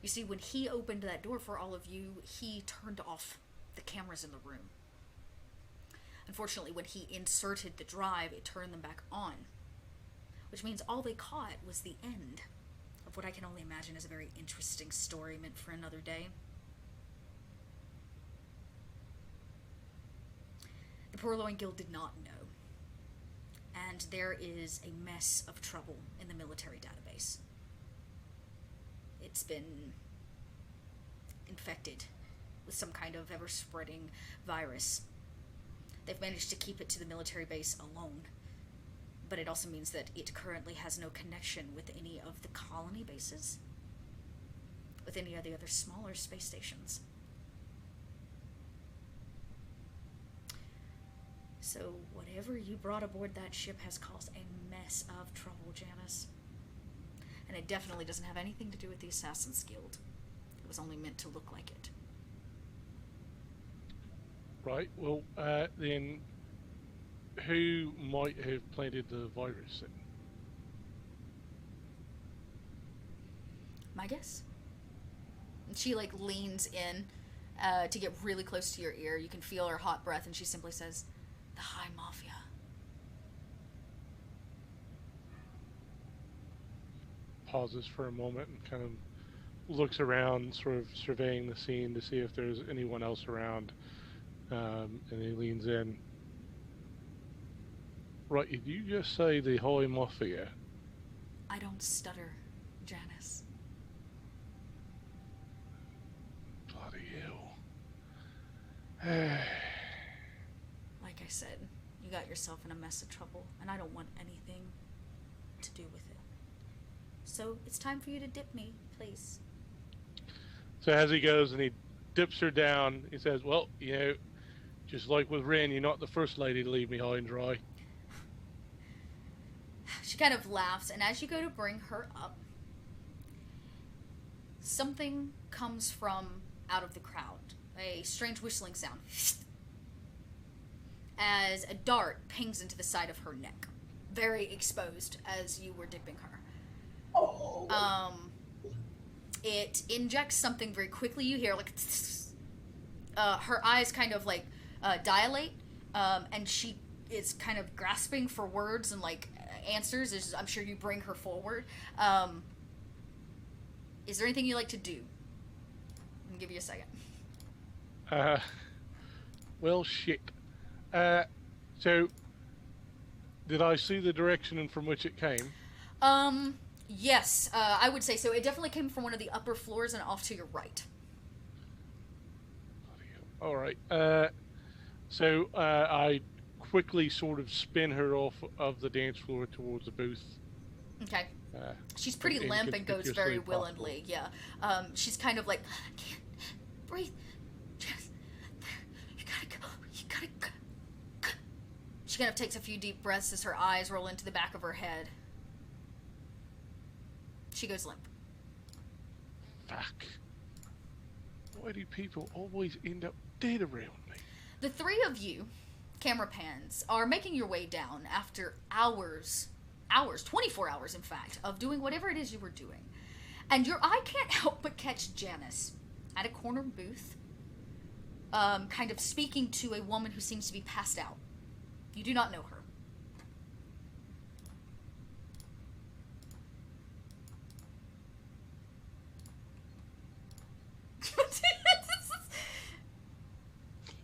You see, when he opened that door for all of you, he turned off the cameras in the room. Unfortunately, when he inserted the drive, it turned them back on, which means all they caught was the end of what I can only imagine is a very interesting story meant for another day. The Purloin Guild did not know, and there is a mess of trouble in the military database. It's been infected with some kind of ever-spreading virus. They've managed to keep it to the military base alone, but it also means that it currently has no connection with any of the colony bases, with any of the other smaller space stations. So whatever you brought aboard that ship has caused a mess of trouble, Janice. And it definitely doesn't have anything to do with the Assassin's Guild. It was only meant to look like it. Right, well, then who might have planted the virus then? My guess? And she, like, leans in to get really close to your ear. You can feel her hot breath, and she simply says, the High Mafia. pauses for a moment and kind of looks around, sort of surveying the scene to see if there's anyone else around, and he leans in. Right, did you just say the Holy Mafia? I don't stutter, Janice. Bloody hell. Like I said, you got yourself in a mess of trouble, and I don't want anything to do with it. So it's time for you to dip me, please. So as he goes and he dips her down, he says, well, you know, just like with Ren, you're not the first lady to leave me high and dry. She kind of laughs, and as you go to bring her up, something comes from out of the crowd. A strange whistling sound. As a dart pings into the side of her neck. Very exposed as you were dipping her. Oh. It injects something very quickly. You hear like her eyes kind of like dilate, and she is kind of grasping for words and like answers as I'm sure you bring her forward. Is there anything you like to do? I'll give you a second. Well, shit. So, did I see the direction from which it came? Yes, I would say so. It definitely came from one of the upper floors and off to your right. All right. So I quickly sort of spin her off of the dance floor towards the booth. Okay. She's pretty limp and goes very willingly. Yeah. She's kind of like, I can't breathe. Just, you gotta go. You gotta go. She kind of takes a few deep breaths as her eyes roll into the back of her head. She goes limp. Fuck. Why do people always end up dead around me? The three of you, camera pans, are making your way down after hours, 24 hours in fact, of doing whatever it is you were doing. And your eye can't help but catch Janice at a corner booth, kind of speaking to a woman who seems to be passed out. You do not know her.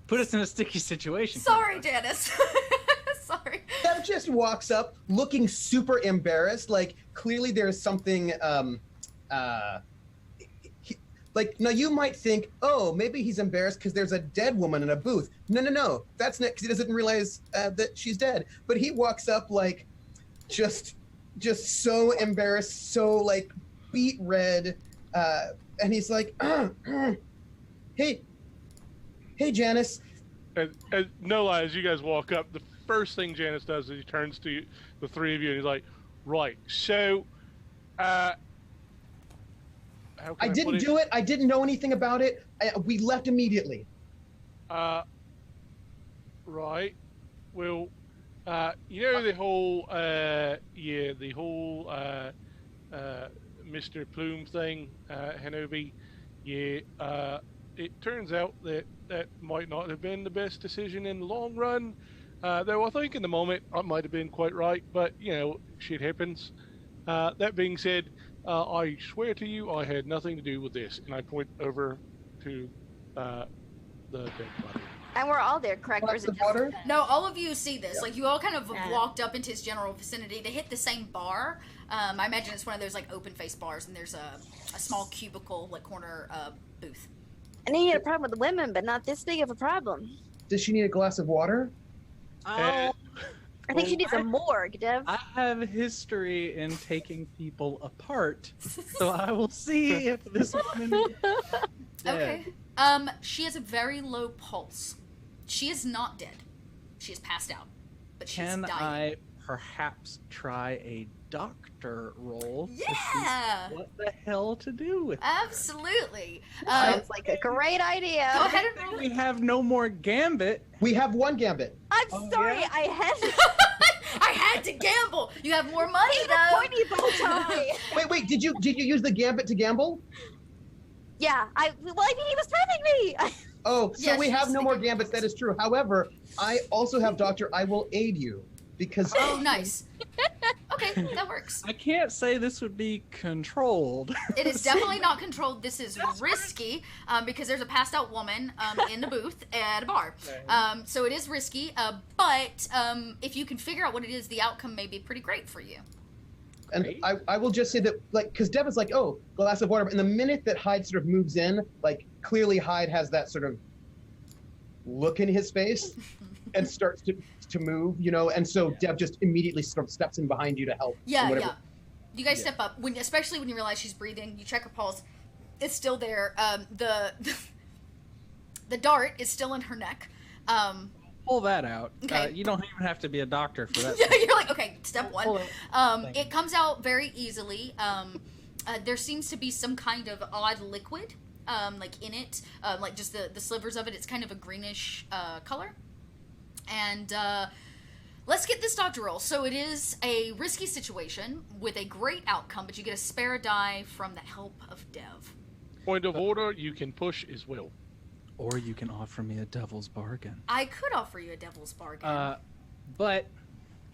Put us in a sticky situation. Sorry, Janice. Sorry. Dev just walks up looking super embarrassed. Like, clearly there's something, like, now you might think, oh, maybe he's embarrassed because there's a dead woman in a booth. No. That's not, because he doesn't realize that she's dead. But he walks up, like, just so embarrassed, so, like, beet red. And he's like, Hey, Janice. Nola, as you guys walk up, the first thing Janice does is he turns to the three of you and he's like, right, so, how can I didn't do it. I didn't know anything about it. We left immediately. Right. Well, you know the whole, Mr. Plume thing, Hanobi? Yeah, it turns out that might not have been the best decision in the long run. Though I think in the moment I might have been quite right, but, you know, shit happens. That being said, I swear to you I had nothing to do with this. And I point over to the dead body. And we're all there, correct? Or is it just water? No, all of you see this. Like, you all kind of walked up into his general vicinity. They hit the same bar. I imagine it's one of those, like, open-faced bars, and there's a small cubicle, like, corner booth. And he had a problem with the women, but not this big of a problem. Does she need a glass of water? I think she needs a morgue, Dev. I have history in taking people apart, so I will see if this woman is dead. Okay. She has a very low pulse. She is not dead. She is passed out, but she's Can dying. I perhaps try a doctor roll to Yeah! see what the hell to do with her? Absolutely. Sounds like a great idea. Go ahead and roll. We have no more gambit. We have one gambit. I'm sorry, yeah? I had I had to gamble. You have more money though. pointy bow tie. Wait, did you use the gambit to gamble? Yeah, I mean, he was threatening me. Oh, so Yeah, we she's have no more thinking- gambits. That is true. However, I also have Doctor. I will aid you. because Oh, nice. Okay, that works. I can't say this would be controlled. It is definitely not controlled. This is risky because there's a passed out woman in the booth at a bar. So it is risky, but if you can figure out what it is, the outcome may be pretty great for you. And I will just say that, like, because Dev is like, oh, glass of water. And the minute that Hyde sort of moves in, like, clearly Hyde has that sort of look in his face and starts to move, you know. And so Dev just immediately sort of steps in behind you to help. Yeah. You guys step up, especially when you realize she's breathing. You check her pulse. It's still there. The dart is still in her neck. Pull that out. Okay. You don't even have to be a doctor for that. Yeah, you're like, okay, step one. It comes out very easily. There seems to be some kind of odd liquid, like in it, like just the slivers of it. It's kind of a greenish color. And let's get this doctor roll. So it is a risky situation with a great outcome, but you get a spare die from the help of Dev. Point of order, you can push as well. Or you can offer me a devil's bargain. I could offer you a devil's bargain. But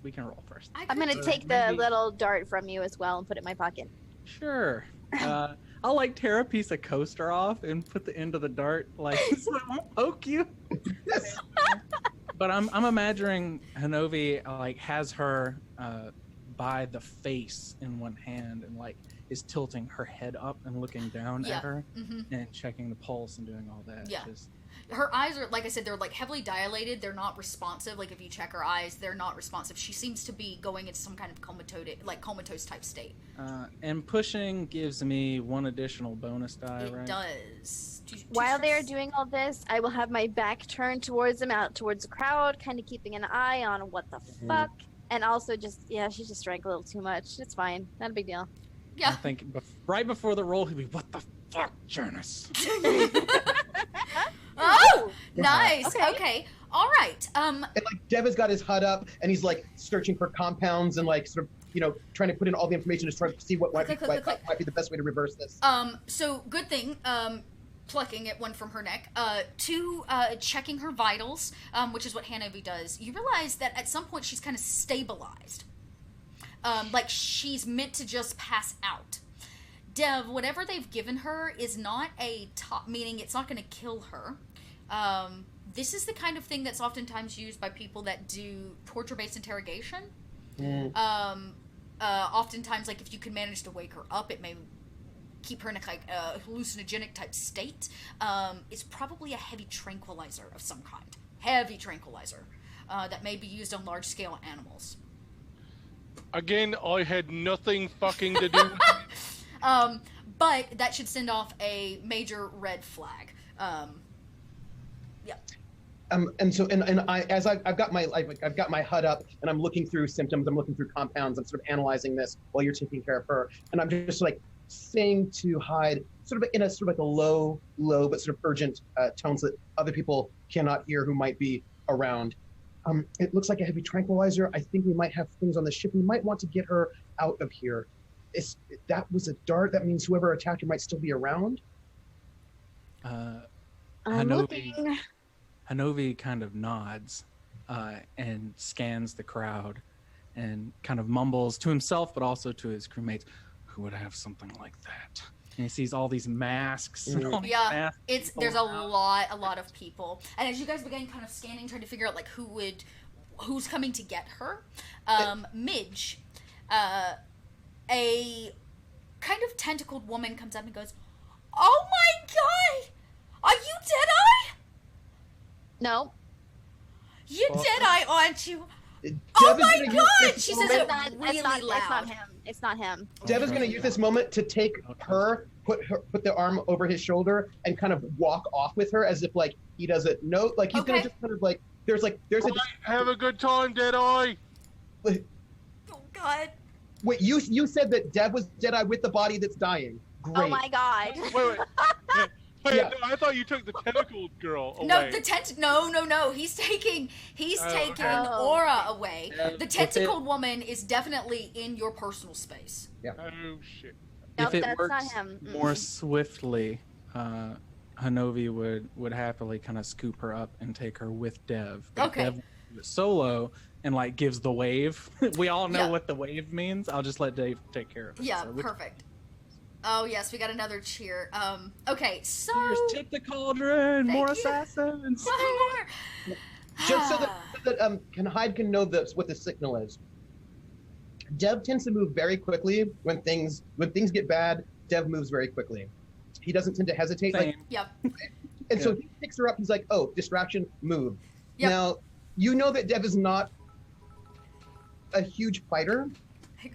we can roll first. I'm gonna take the little dart from you as well and put it in my pocket. Sure. I'll like tear a piece of coaster off and put the end of the dart like so it won't poke you. But I'm imagining Hanovi like has her by the face in one hand and like is tilting her head up and looking down at her and checking the pulse and doing all that. Yeah. Her eyes are, like I said, they're like heavily dilated. They're not responsive. Like if you check her eyes, they're not responsive. She seems to be going into some kind of comatose type state. And pushing gives me one additional bonus die, right? It does. While they are doing all this, I will have my back turned towards them, out towards the crowd, kind of keeping an eye on what the fuck. And also just, she just drank a little too much. It's fine. Not a big deal. Yeah. I think right before the roll, he'd be, what the fuck, Janice? Oh, nice. Okay. All right. And like Dev has got his HUD up and he's like searching for compounds and like sort of, you know, trying to put in all the information to try to see what might be the best way to reverse this. So good thing, plucking at one from her neck, two, checking her vitals, which is what Hanovi does. You realize that at some point she's kind of stabilized. Like she's meant to just pass out. Dev, whatever they've given her is not a top, meaning it's not going to kill her. This is the kind of thing that's oftentimes used by people that do torture-based interrogation. Oftentimes, like if you can manage to wake her up, it may keep her in a hallucinogenic type state. It's probably a heavy tranquilizer of some kind. Heavy tranquilizer that may be used on large-scale animals. Again, I had nothing fucking to do with it. But that should send off a major red flag. Yeah. And so I've got my HUD up and I'm looking through symptoms, I'm looking through compounds, I'm sort of analyzing this while you're taking care of her, and I'm just like saying to Hyde, sort of in a sort of like a low but sort of urgent tones that other people cannot hear who might be around. It looks like a heavy tranquilizer. I think we might have things on the ship. We might want to get her out of here. That was a dart. That means whoever attacked her might still be around. Hanovi kind of nods and scans the crowd and kind of mumbles to himself, but also to his crewmates, who would have something like that? And he sees all these masks. And all these masks There's a lot of people. And as you guys begin kind of scanning, trying to figure out like who's coming to get her, Midge, a kind of tentacled woman comes up and goes, "Oh my god! Are you Deadeye?" No. You Deadeye, aren't you? Oh my god! She says it really loud. It's not him. Dev is going to use this moment to take her, put the arm over his shoulder, and kind of walk off with her as if like he doesn't know. Like he's going to just kind of like there's a. Have a good time, Deadeye. Oh god. Wait, you said that Dev was Deadeye with the body that's dying. Great. Oh my god. Wait, Yeah. no, I thought you took the tentacled girl away. No. He's taking Aura away. The tentacled woman is definitely in your personal space. Yeah. Oh shit. If it that's works not him. more swiftly, Hanovi would happily kind of scoop her up and take her with Dev. But Okay. Dev would do it solo and like gives the wave. We all know Yeah. what the wave means. I'll just let Dave take care of it. Yeah, So which- perfect. Oh yes, we got another cheer. Okay, so Cheers, tip the cauldron, Thank more you. assassins. more. Just so that Hyde can know what the signal is. Dev tends to move very quickly when things get bad. Dev moves very quickly. He doesn't tend to hesitate. Like, Same. Yep. and so he picks her up. He's like, "Oh, distraction, move." Yep. Now you know that Dev is not a huge fighter,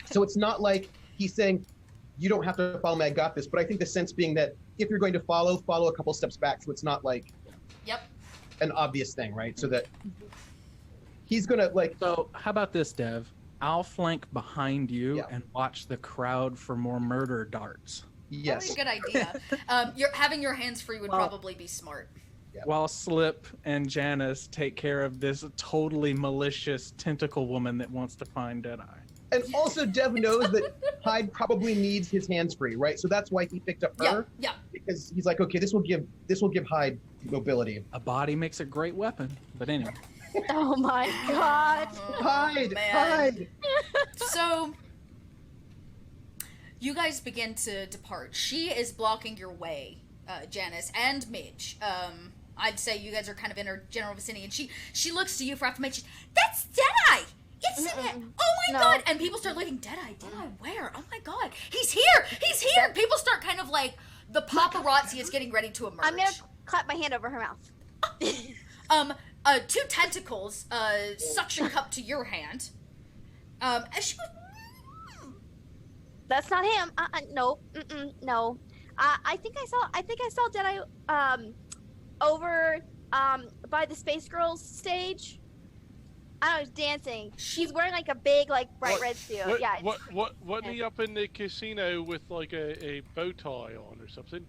so it's not like he's saying, "You don't have to follow me. I got this." But I think the sense being that if you're going to follow a couple steps back, so it's not like Yep. an obvious thing, right? So that he's gonna like. So how about this, Dev? I'll flank behind you Yeah. and watch the crowd for more murder darts. Yes. Probably a good idea. You're having your hands free would Well- probably be smart. While Slip and Janice take care of this totally malicious tentacle woman that wants to find Deadeye. And also, Dev knows that Hyde probably needs his hands free, right? So that's why he picked up Yeah. her Yeah. because he's like, okay, this will give Hyde mobility. A body makes a great weapon. But anyway. Oh my god. Hyde, man. Hyde. So you guys begin to depart. She is blocking your way, Janice and Midge. I'd say you guys are kind of in her general vicinity, and she looks to you for affirmation. That's Deadeye. It's in it. Oh my No. god! And people start looking. Deadeye where? Oh my god! He's here! He's here! People start kind of like the paparazzi is getting ready to emerge. I'm gonna clap my hand over her mouth. Two tentacles suction cup to your hand. And she goes, That's not him. No. No. I think I saw Deadeye over by the Space Girls stage. I was dancing. She's wearing like a big like bright red suit. What, Yeah. wasn't he up in the casino with like a bow tie on or something?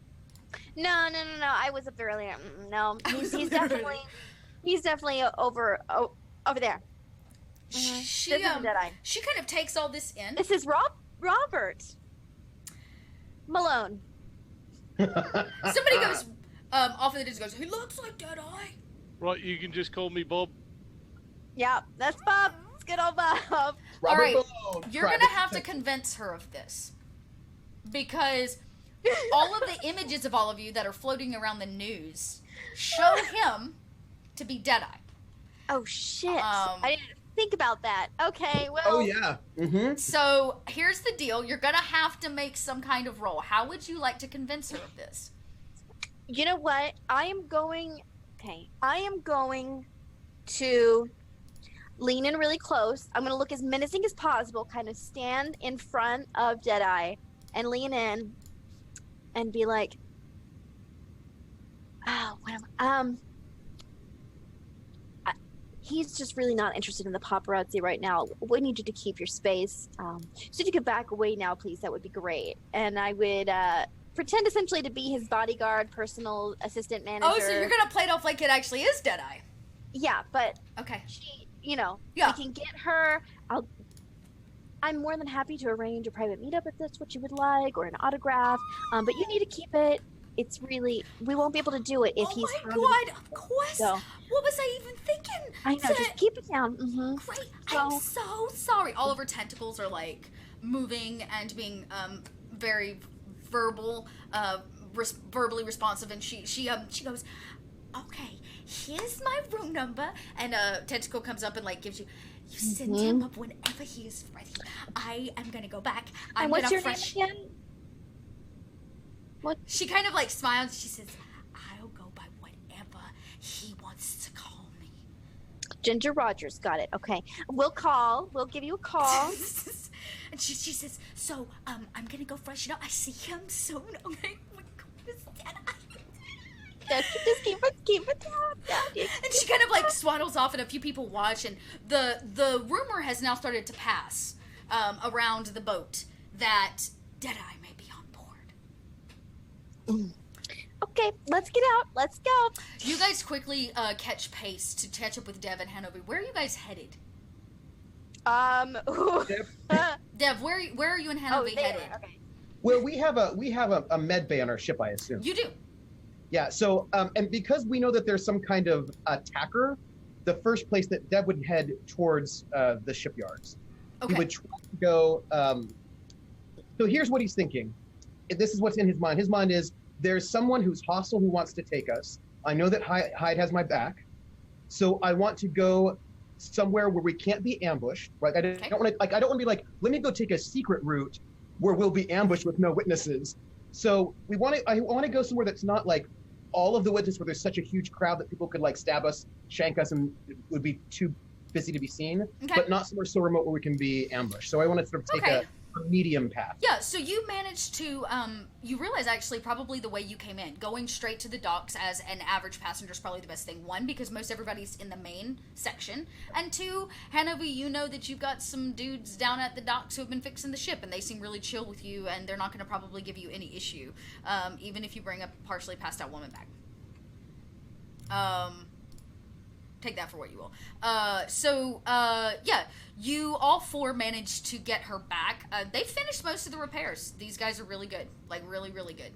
No. I was up there earlier. No. He's definitely over there. she This isn't Deadeye. she kind of takes all this in. This is Robert Malone. Somebody goes off of the distance, goes, he looks like Deadeye. Right, you can just call me Bob. Yeah, that's Bob. It's good old Bob. All Robert right, Malone, you're private gonna have to detective. convince her of this, because all of the images of all of you that are floating around the news show him to be Deadeye. Oh shit! Um, I didn't think about that. Okay, well. Oh yeah. Mm-hmm. So here's the deal: you're gonna have to make some kind of roll. How would you like to convince her of this? You know what? I am going to lean in really close. I'm going to look as menacing as possible, kind of stand in front of Deadeye and lean in and be like, he's just really not interested in the paparazzi right now. We need you to keep your space. So if you could back away now, please, that would be great. And I would pretend essentially to be his bodyguard, personal assistant manager. Oh, so you're gonna play it off like it actually is Deadeye? Yeah, but Okay. she, you know, Yeah. we can get her. I'm more than happy to arrange a private meetup if that's what you would like, or an autograph. But you need to keep it. It's really, we won't be able to do it if he's. Oh my harming- god! Of course. So What was I even thinking? I know, just keep it down. Great. So- I'm so sorry. All of her tentacles are like moving and being very verbal, verbally responsive, and she goes, okay, here's my room number, and a tentacle comes up and like gives you. You send him up whenever he is ready. I am gonna go back. I'm And what's gonna your fresh. name again? What? She kind of like smiles. She says, "I'll go by whatever he wants to call me." Ginger Rogers. Got it. Okay. We'll call. We'll give you a call. And she says, "So I'm gonna go freshen up. I see him soon. Okay." Just keep it down. And she kind of like swaddles off, and a few people watch, and the rumor has now started to pass around the boat that Deadeye may be on board. Okay, let's get out. Let's go. You guys quickly catch pace to catch up with Dev and Hanover. Where are you guys headed? Dev, where are you and Hanover there. headed? Okay. Well, we have a med bay on our ship, I assume. You do. Yeah. So, and because we know that there's some kind of attacker the first place that Dev would head towards the shipyards. Okay. He would try to go. So here's what he's thinking. This is what's in his mind. His mind is there's someone who's hostile who wants to take us. I know that Hyde has my back, so I want to go somewhere where we can't be ambushed. Right? I don't want to. Like I don't want to be like, let me go take a secret route where we'll be ambushed with no witnesses. So I want to go somewhere that's not like all of the witnesses where there's such a huge crowd that people could like stab us, shank us, and it would be too busy to be seen, but not somewhere so remote where we can be ambushed. So I want to sort of take a medium path. Yeah, so you managed to, you realize actually probably the way you came in, going straight to the docks as an average passenger is probably the best thing. One, because most everybody's in the main section, and two, Hanover, you know that you've got some dudes down at the docks who have been fixing the ship, and they seem really chill with you, and they're not going to probably give you any issue, even if you bring a partially passed out woman back. Take that for what you will. Yeah, you all four managed to get her back. They finished most of the repairs. These guys are really good. Like, really, really good.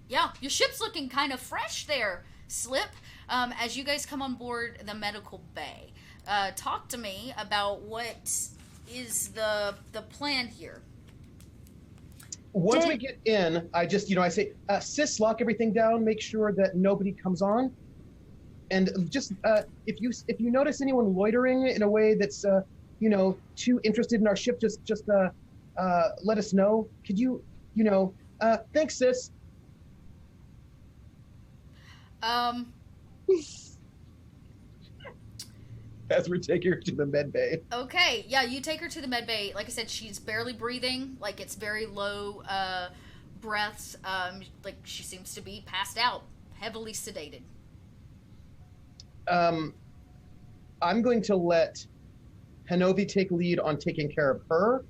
Yeah, your ship's looking kind of fresh there, Slip. As you guys come on board the medical bay, talk to me about what is the plan here. Once we get in, I just, I say, sis, lock everything down, make sure that nobody comes on. And just, if you notice anyone loitering in a way that's, too interested in our ship, just let us know. Could you, thanks, sis. As we take her to the med bay. Okay, yeah, you take her to the med bay. Like I said, she's barely breathing. Like, it's very low breaths. Like, she seems to be passed out, heavily sedated. I'm going to let Hanovi take lead on taking care of her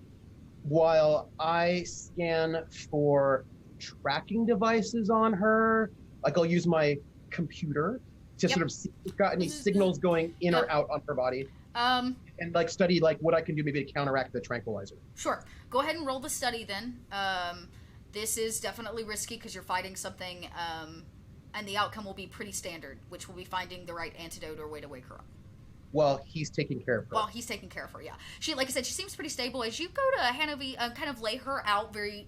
while I scan for tracking devices on her. Like, I'll use my computer to sort of see if we've got any signals going in or out on her body. And like study like what I can do maybe to counteract the tranquilizer. Sure. Go ahead and roll the study then. This is definitely risky because you're fighting something, and the outcome will be pretty standard, which will be finding the right antidote or way to wake her up. While he's taking care of her. While he's taking care of her, yeah. She, like I said, she seems pretty stable. As you go to Hanover, kind of lay her out very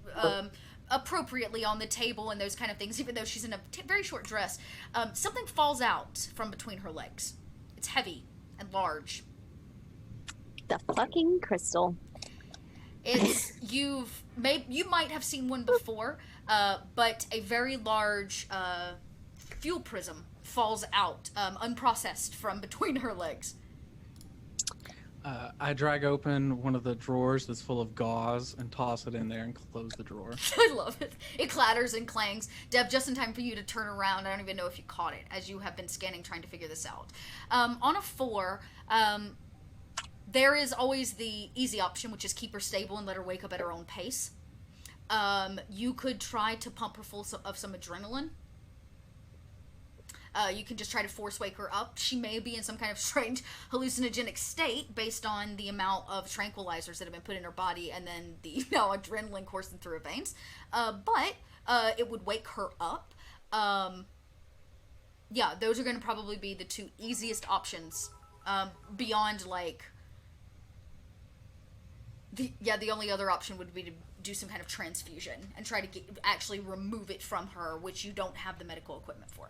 appropriately on the table and those kind of things, even though she's in a very short dress, something falls out from between her legs. It's heavy and large. The fucking crystal. It's you might have seen one before, but a very large fuel prism falls out unprocessed from between her legs. I drag open one of the drawers that's full of gauze and toss it in there and close the drawer. I love it. It clatters and clangs. Deb, just in time for you to turn around. I don't even know if you caught it, as you have been scanning trying to figure this out. On a 4, there is always the easy option, which is keep her stable and let her wake up at her own pace. You could try to pump her full of some adrenaline. You can just try to force wake her up. She may be in some kind of strange hallucinogenic state based on the amount of tranquilizers that have been put in her body and then the adrenaline coursing through her veins. But it would wake her up. Yeah, those are going to probably be the 2 easiest options. Beyond, like... The only other option would be to do some kind of transfusion and try to actually remove it from her, which you don't have the medical equipment for.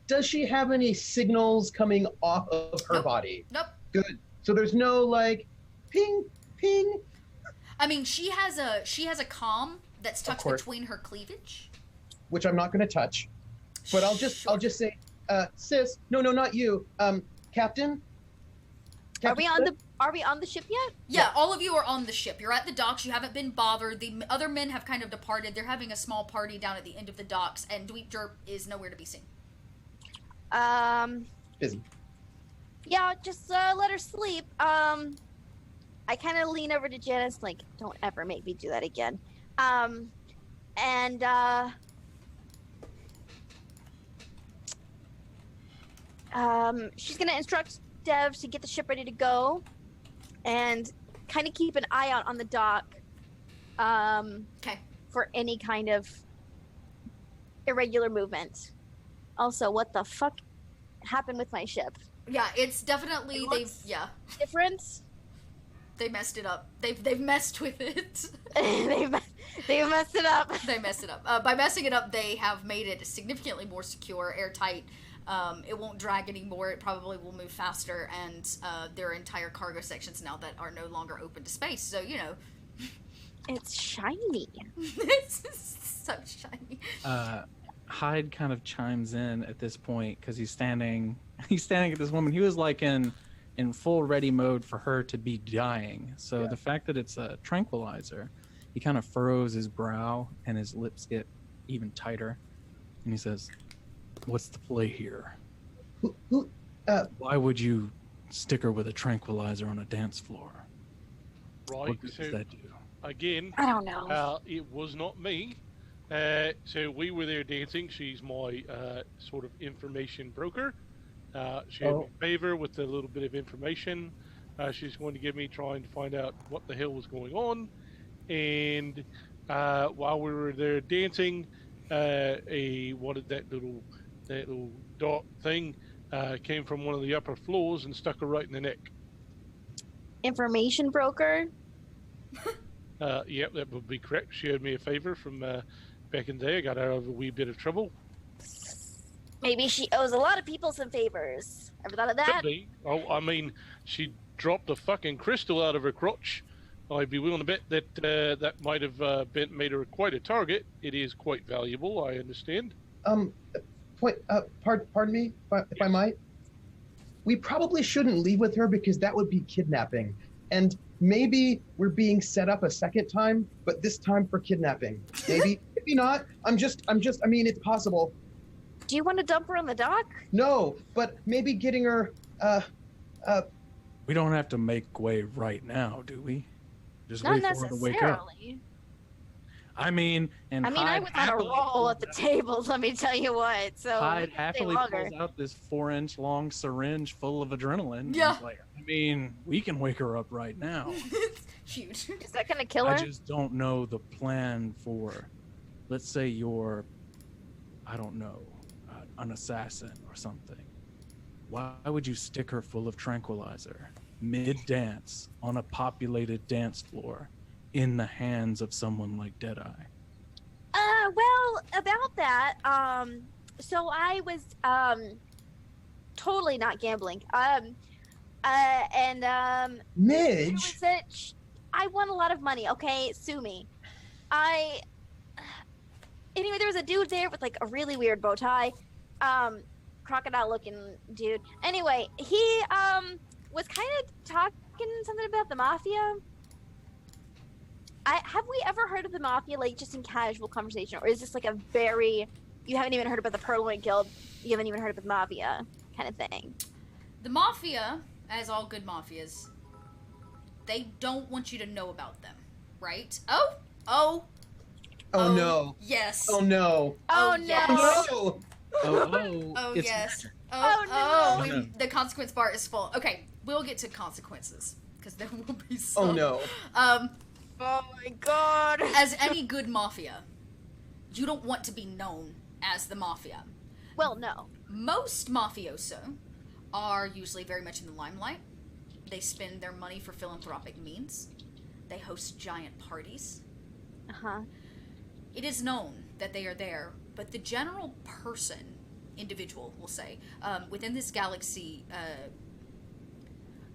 Does she have any signals coming off of her body? Nope. Good. So there's no like ping, ping. I mean, she has a comm that's tucked between her cleavage, which I'm not going to touch. But I'll just say, sis, no, not you, Captain. Are we on the ship yet? Yeah, all of you are on the ship. You're at the docks. You haven't been bothered. The other men have kind of departed. They're having a small party down at the end of the docks, and Dweep Jerp is nowhere to be seen. Busy. Yeah, just let her sleep. I kind of lean over to Janice, like, don't ever make me do that again. She's gonna instruct Dev to get the ship ready to go, and kind of keep an eye out on the dock. Okay. For any kind of irregular movement. Also, what the fuck happened with my ship? Yeah, it's definitely It they've looks- yeah Difference? they messed it up. They've messed with it. they messed it up. They messed it up. By messing it up, they have made it significantly more secure, airtight. It won't drag anymore. It probably will move faster, and there are entire cargo sections now that are no longer open to space. So It's shiny. it's so shiny. Hyde kind of chimes in at this point because he's standing at this woman. He was like in full ready mode for her to be dying. So the fact that it's a tranquilizer, he kind of furrows his brow and his lips get even tighter. And he says, "What's the play here? Why would you stick her with a tranquilizer on a dance floor? Right. What good does So that do?" again, I don't know. it was not me. So we were there dancing. She's my sort of information broker. She had me a favor with a little bit of information. She's going to give me trying to find out what the hell was going on. And while we were there dancing, that little dot thing came from one of the upper floors and stuck her right in the neck. Information broker? Yep, that would be correct. She owed me a favor from back in the day. I got out of a wee bit of trouble. Maybe she owes a lot of people some favors. Ever thought of that? Could be. Oh, I mean, she dropped a fucking crystal out of her crotch. I'd be willing to bet that that might have made her quite a target. It is quite valuable, I understand. Pardon me, if I might. We probably shouldn't leave with her because that would be kidnapping. And maybe we're being set up a second time, but this time for kidnapping. Maybe not. I mean, it's possible. Do you want to dump her on the dock? No, but maybe getting her, We don't have to make way right now, do we? Just Not wait for her to wake up. necessarily. I mean, I was on a roll at the table, let me tell you what. So Hyde stay happily longer. pulls out this 4-inch long syringe full of adrenaline. Yeah. He's like, I mean, we can wake her up right now. Huge. Is that gonna kill her? I just don't know the plan for, let's say you're, I don't know, an assassin or something. Why would you stick her full of tranquilizer mid-dance on a populated dance floor in the hands of someone like Deadeye? Well, about that, so I was, totally not gambling. Midge. It was that I won a lot of money, okay? Sue me. Anyway, there was a dude there with, like, a really weird bow tie, crocodile-looking dude. Anyway, he, was kind of talking something about the mafia. Have we ever heard of the mafia, like, just in casual conversation? Or is this, like, you haven't even heard about the Purloin Guild, you haven't even heard about the mafia kind of thing? The mafia, as all good mafias, they don't want you to know about them, right? Oh No. Yes. Oh no. Oh, no. yes. No. Oh it's yes. magic. Oh, no. no. The consequence bar is full. Okay, we'll get to consequences because there will be some. Oh no. Oh my god. As any good mafia, you don't want to be known as the mafia. Well, no. Most mafioso are usually very much in the limelight. They spend their money for philanthropic means. They host giant parties. Uh-huh. It is known that they are there, but the general individual, we'll say, within this galaxy,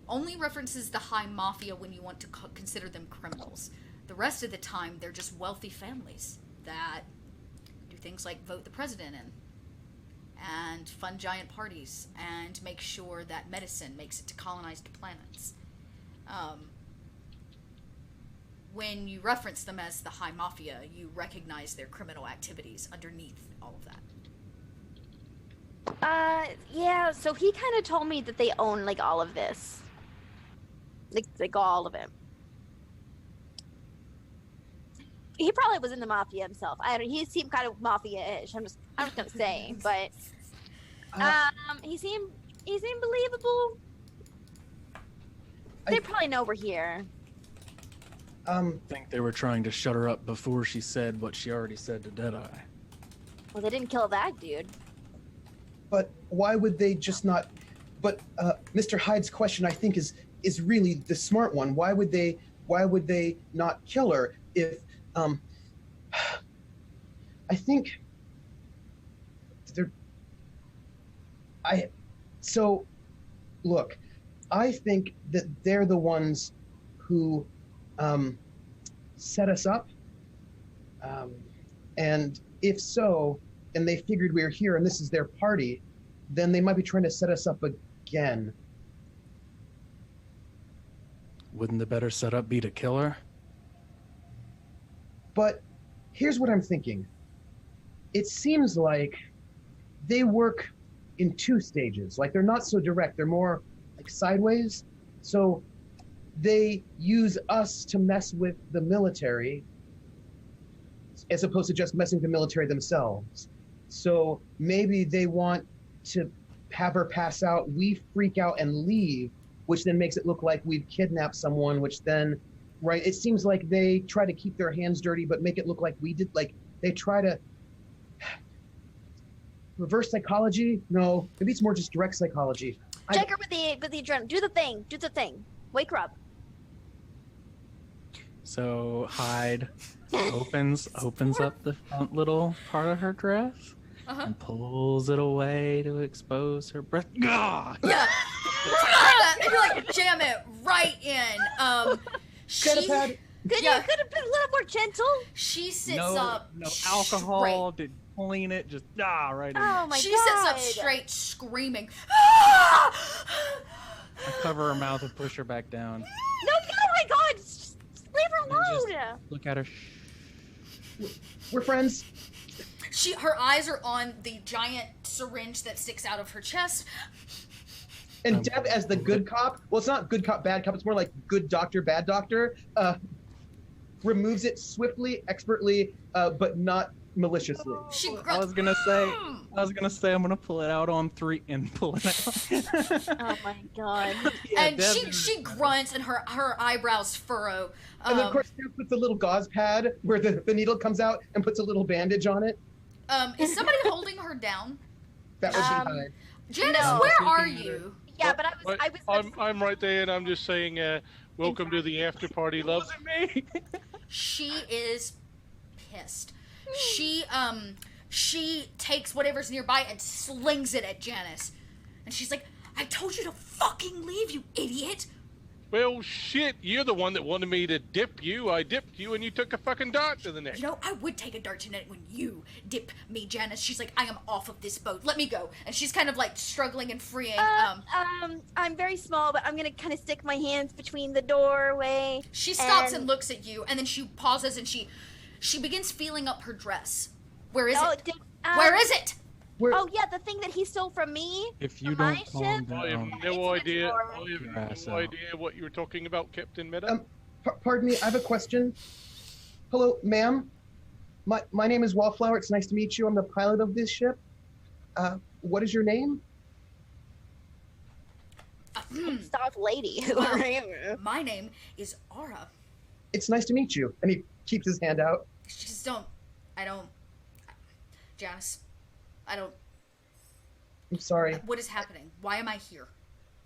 only references the high mafia when you want to consider them criminals. The rest of the time, they're just wealthy families that do things like vote the president in, and fund giant parties, and make sure that medicine makes it to colonized planets. When you reference them as the high mafia, you recognize their criminal activities underneath all of that. Yeah, so he kind of told me that they own, like, all of this. Like all of it. He probably was in the mafia himself. He seemed kind of mafia-ish. I'm just gonna say, but he seemed believable. They probably know we're here. I think they were trying to shut her up before she said what she already said to Deadeye. Well, they didn't kill that dude. but why would they just not? But Mr. Hyde's question, I think, is really the smart one. Why would they not kill her if? I think they're. So, look, I think that they're the ones who set us up. And if so, and they figured we were here and this is their party, then they might be trying to set us up again. Wouldn't the better setup be to kill her? But here's what I'm thinking. It seems like they work in two stages. Like, they're not so direct. They're more like sideways. So they use us to mess with the military as opposed to just messing with the military themselves. So maybe they want to have her pass out, we freak out and leave, which then makes it look like we've kidnapped someone, which then, right, it seems like they try to keep their hands dirty but make it look like we did. Like, they try to reverse psychology. No, maybe it's more just direct psychology. Check her with the adrenaline. Do the thing. Wake her up. So Hyde opens up the front little part of her dress and pulls it away to expose her breast. Yeah. And you like jam it right in. Could have had. Could have been a little more gentle. She sits No up. alcohol. Straight. Did clean it. Just right in. Oh my She god. sits up straight, screaming. I cover her mouth and push her back down. No, oh my god! Just leave her And alone. Look at her. We're friends. Her eyes are on the giant syringe that sticks out of her chest. And Deb, as the good cop, well, it's not good cop, bad cop. It's more like good doctor, bad doctor. Removes it swiftly, expertly, but not maliciously. She I was gonna say I'm gonna pull it out on 3 and pull it out. Oh my god. and she grunts and her eyebrows furrow. And then, of course, Deb puts a little gauze pad where the needle comes out and puts a little bandage on it. Is somebody holding her down? That would be Hyde. Janice, No. where are you? Yeah, but I'm right there, and I'm just saying, welcome to the after party, love. me. She is pissed. She takes whatever's nearby and slings it at Janice. And she's like, I told you to fucking leave, you idiot! Well, shit, you're the one that wanted me to dip you. I dipped you, and you took a fucking dart to the neck. You know, I would take a dart to the neck when you dip me, Janice. She's like, I am off of this boat. Let me go. And she's kind of like struggling and freeing. I'm very small, but I'm gonna kind of stick my hands between the doorway. She stops and looks at you, and then she pauses and she begins feeling up her dress. Where is it? Where is it? Oh yeah, the thing that he stole from me. If you from don't my calm ship? I down, have no idea. I Your have ass no out. idea what you were talking about, Captain Meta. Pardon me, I have a question. Hello, ma'am. My name is Wallflower. It's nice to meet you. I'm the pilot of this ship. What is your name? Stop, lady. My name is Aura. It's nice to meet you. And he keeps his hand out. She just Janice, I'm sorry. what is happening? Why am I here?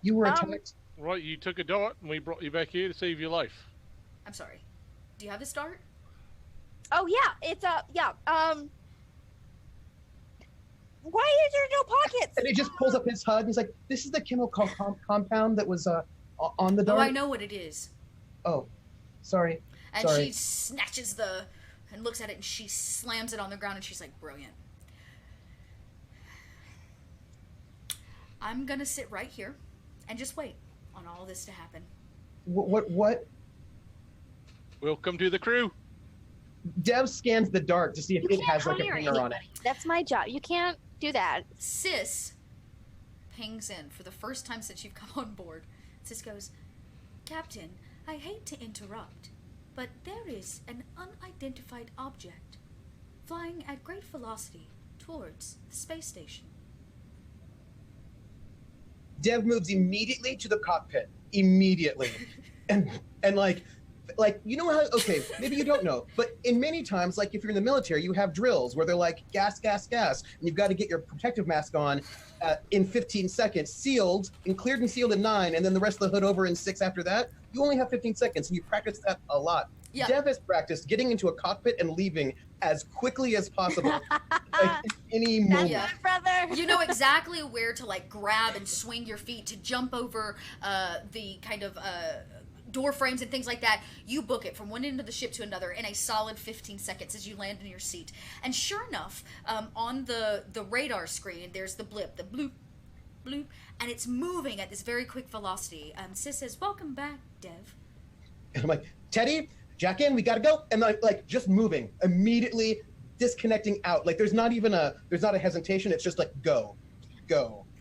You were attacked. Right, you took a dart, and we brought you back here to save your life. I'm sorry. Do you have this dart? Oh yeah, it's why is there no pockets? And he just pulls up his HUD and he's like, this is the chemical compound that was on the Oh, dart. I know what it is. Oh, sorry. And Sorry. she snatches and looks at it and she slams it on the ground and she's like, brilliant. I'm gonna sit right here and just wait on all this to happen. What? Welcome to the crew. Dev scans the dart to see if You it can't has like a hire finger on it. anybody. That's my job. You can't do that. Sis pings in for the first time since you've come on board. Sis goes, Captain, I hate to interrupt, but there is an unidentified object flying at great velocity towards the space station. Dev moves immediately to the cockpit. Immediately. and like like, you know how, okay, maybe you don't know, but in many times, like if you're in the military, you have drills where they're like gas, gas, gas, and you've got to get your protective mask on in 15 seconds, sealed and cleared and sealed in 9, and then the rest of the hood over in 6 after that. You only have 15 seconds, and you practice that a lot. Yeah. Dev has practiced getting into a cockpit and leaving as quickly as possible, like in any moment. Yeah. Brother. You know exactly where to like grab and swing your feet to jump over the kind of door frames and things like that. You book it from one end of the ship to another in a solid 15 seconds as you land in your seat. And sure enough, on the radar screen, there's the blip, the bloop, bloop, and it's moving at this very quick velocity. Sis says, "Welcome back, Dev." And I'm like, Teddy, jack in, we gotta go. And like just moving, immediately disconnecting out. Like there's not a hesitation. It's just like, go.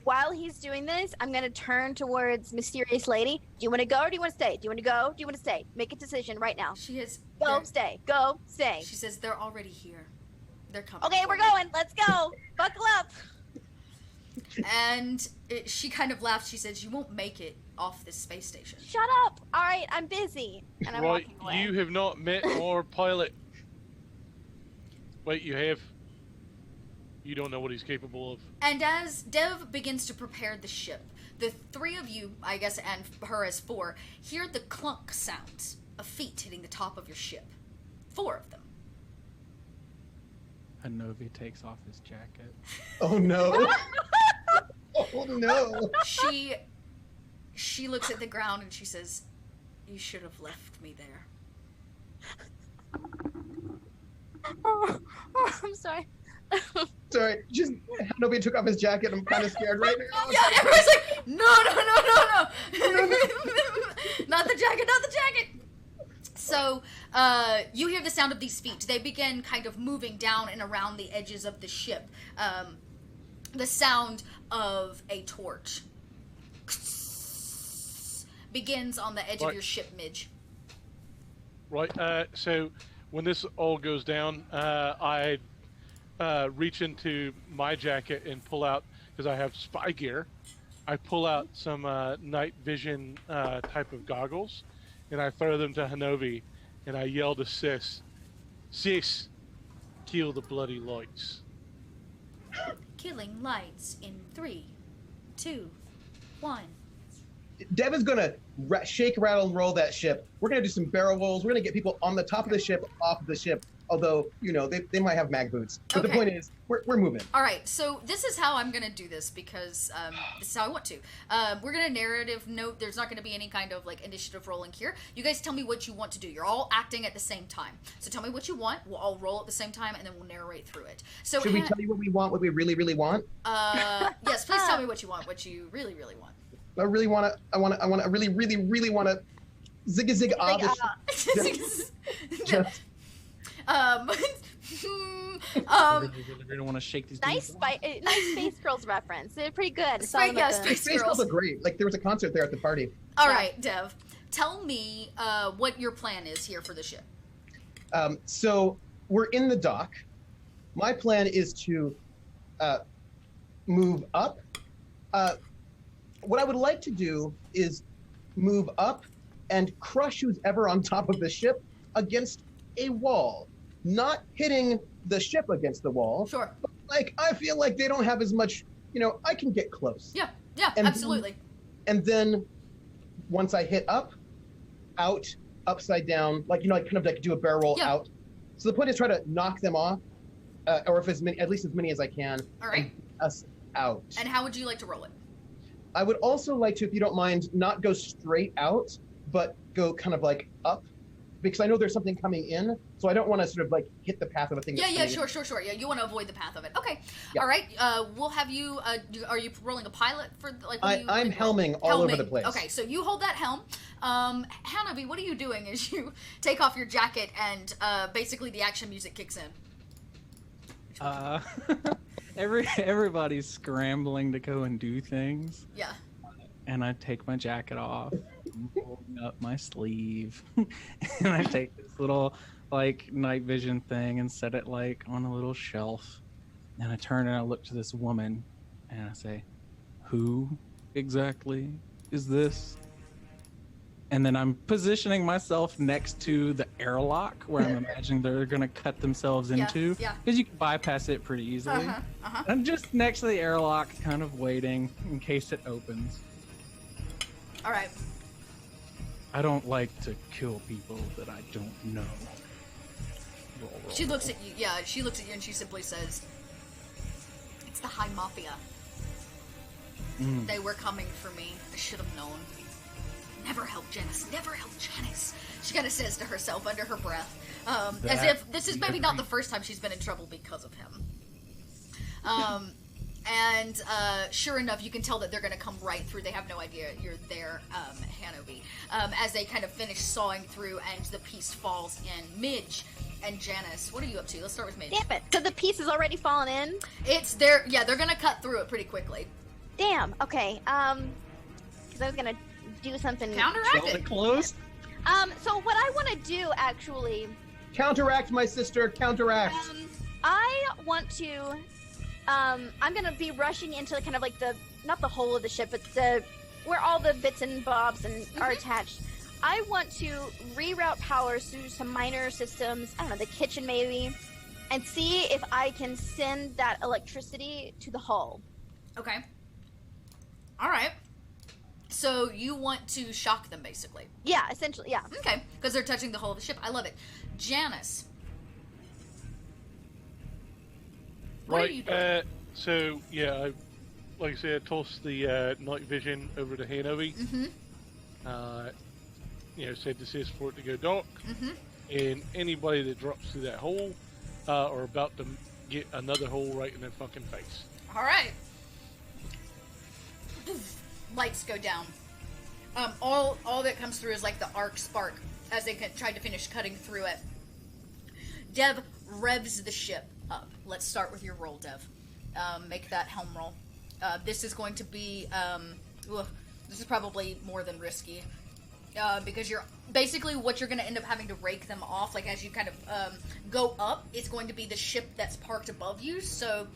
While he's doing this, I'm going to turn towards Mysterious Lady. Do you want to go or do you want to stay? Do you want to go? Do you want to stay? Make a decision right now. She is. Go, stay. Go, stay. She says, "They're already here. They're coming." Okay, we're going. Let's go. Buckle up. And she kind of laughs. She says, "You won't make it off this space station." Shut up. All right, I'm busy. And I'm Right, walking away. you have not met our pilot. Wait, you have? You don't know what he's capable of. And as Dev begins to prepare the ship, the 3 of you, I guess, and her as 4, hear the clunk sounds of feet hitting the top of your ship. 4 of them. Hanovi takes off his jacket. Oh no. Oh no. She looks at the ground and she says, "You should have left me there." Oh, I'm sorry. Sorry, just nobody took off his jacket. I'm kind of scared right now. Yeah, everyone's like, no. Not the jacket. So, you hear the sound of these feet. They begin kind of moving down and around the edges of the ship. The sound of a torch begins on the edge of your ship midge. Right, so when this all goes down, I reach into my jacket and pull out, because I have spy gear, I pull out some night vision type of goggles, and I throw them to Hanovi, and I yell to Sis, kill the bloody lights. Killing lights in 3, 2, 1. Dev is gonna shake, rattle, and roll that ship. We're gonna do some barrel rolls. We're gonna get people on the top of the ship, off of the ship. Although, you know, they might have mag boots. But the point is, we're moving. All right, so this is how I'm going to do this because this is how I want to. We're going to narrative note. There's not going to be any kind of, like, initiative rolling here. You guys tell me what you want to do. You're all acting at the same time. So tell me what you want. We'll all roll at the same time, and then we'll narrate through it. So Should we tell you what we want, what we really, really want? Yes, please tell me what you want, what you really, really want. I really want to zig ah. Really want to shake these. Nice Space Girls reference. They're pretty good. Space Girls are great. Like there was a concert there at the party. All right, Dev, tell me what your plan is here for the ship. So we're in the dock. My plan is to move up. What I would like to do is move up and crush who's ever on top of the ship against a wall. Not hitting the ship against the wall. Sure. But, like, I feel like they don't have as much, you know, I can get close. Yeah, And absolutely. And then once I hit up, out, upside down, like, you know, like kind of like do a barrel roll out. So the point is try to knock them off, or if at least as many as I can. All right. And us out. And how would you like to roll it? I would also like to, if you don't mind, not go straight out, but go kind of like up, because I know there's something coming in, so I don't want to sort of like hit the path of a thing. Yeah, sure. Yeah, you want to avoid the path of it. Okay. Yeah. All right. We'll have you. Are you rolling a pilot for like? I'm helming all over the place. Okay, so you hold that helm. Hanabi, what are you doing as you take off your jacket and basically the action music kicks in? Everybody's scrambling to go and do things. Yeah. And I take my jacket off, I'm holding up my sleeve, and I take this little like night vision thing and set it like on a little shelf. And I turn and I look to this woman and I say, "Who exactly is this?" And then I'm positioning myself next to the airlock where I'm imagining they're going to cut themselves into. Yeah. Because you can bypass it pretty easily. I'm just next to the airlock, kind of waiting in case it opens. All right. I don't like to kill people that I don't know. Roll. She looks at you. Yeah, she looks at you and she simply says, "It's the High Mafia. They were coming for me. I should have known. Never help Janice. Never help Janice." She kind of says to herself under her breath, as if this is maybe not the first time she's been in trouble because of him. And sure enough, you can tell that they're going to come right through. They have no idea you're there, Hanobi. As they kind of finish sawing through and the piece falls in. Midge and Janice, what are you up to? Let's start with Midge. Damn it. So the piece has already fallen in? It's there. Yeah, they're going to cut through it pretty quickly. Damn. Okay. Because I was going to do something. Counteract it. Close. So what I want to do, actually... Counteract, my sister, counteract. I want to... I'm gonna be rushing into kind of like the, not the whole of the ship, but where all the bits and bobs are attached. I want to reroute powers through some minor systems, I don't know, the kitchen maybe, and see if I can send that electricity to the hull. Okay. All right. So you want to shock them, basically. Yeah, essentially, yeah. Okay, because they're touching the hull of the ship. I love it. Janice. What are you doing? So, yeah, like I said, I tossed the night vision over to Hanobi. Said this is for it to go dark. And anybody that drops through that hole are about to get another hole right in their fucking face. All right. Lights go down. All that comes through is like the arc spark as they tried to finish cutting through it. Dev revs the ship up. Let's start with your roll, Dev. Make that helm roll. This is going to be, this is probably more than risky. Because you're, basically what you're going to end up having to rake them off, like as you kind of go up, it's going to be the ship that's parked above you, so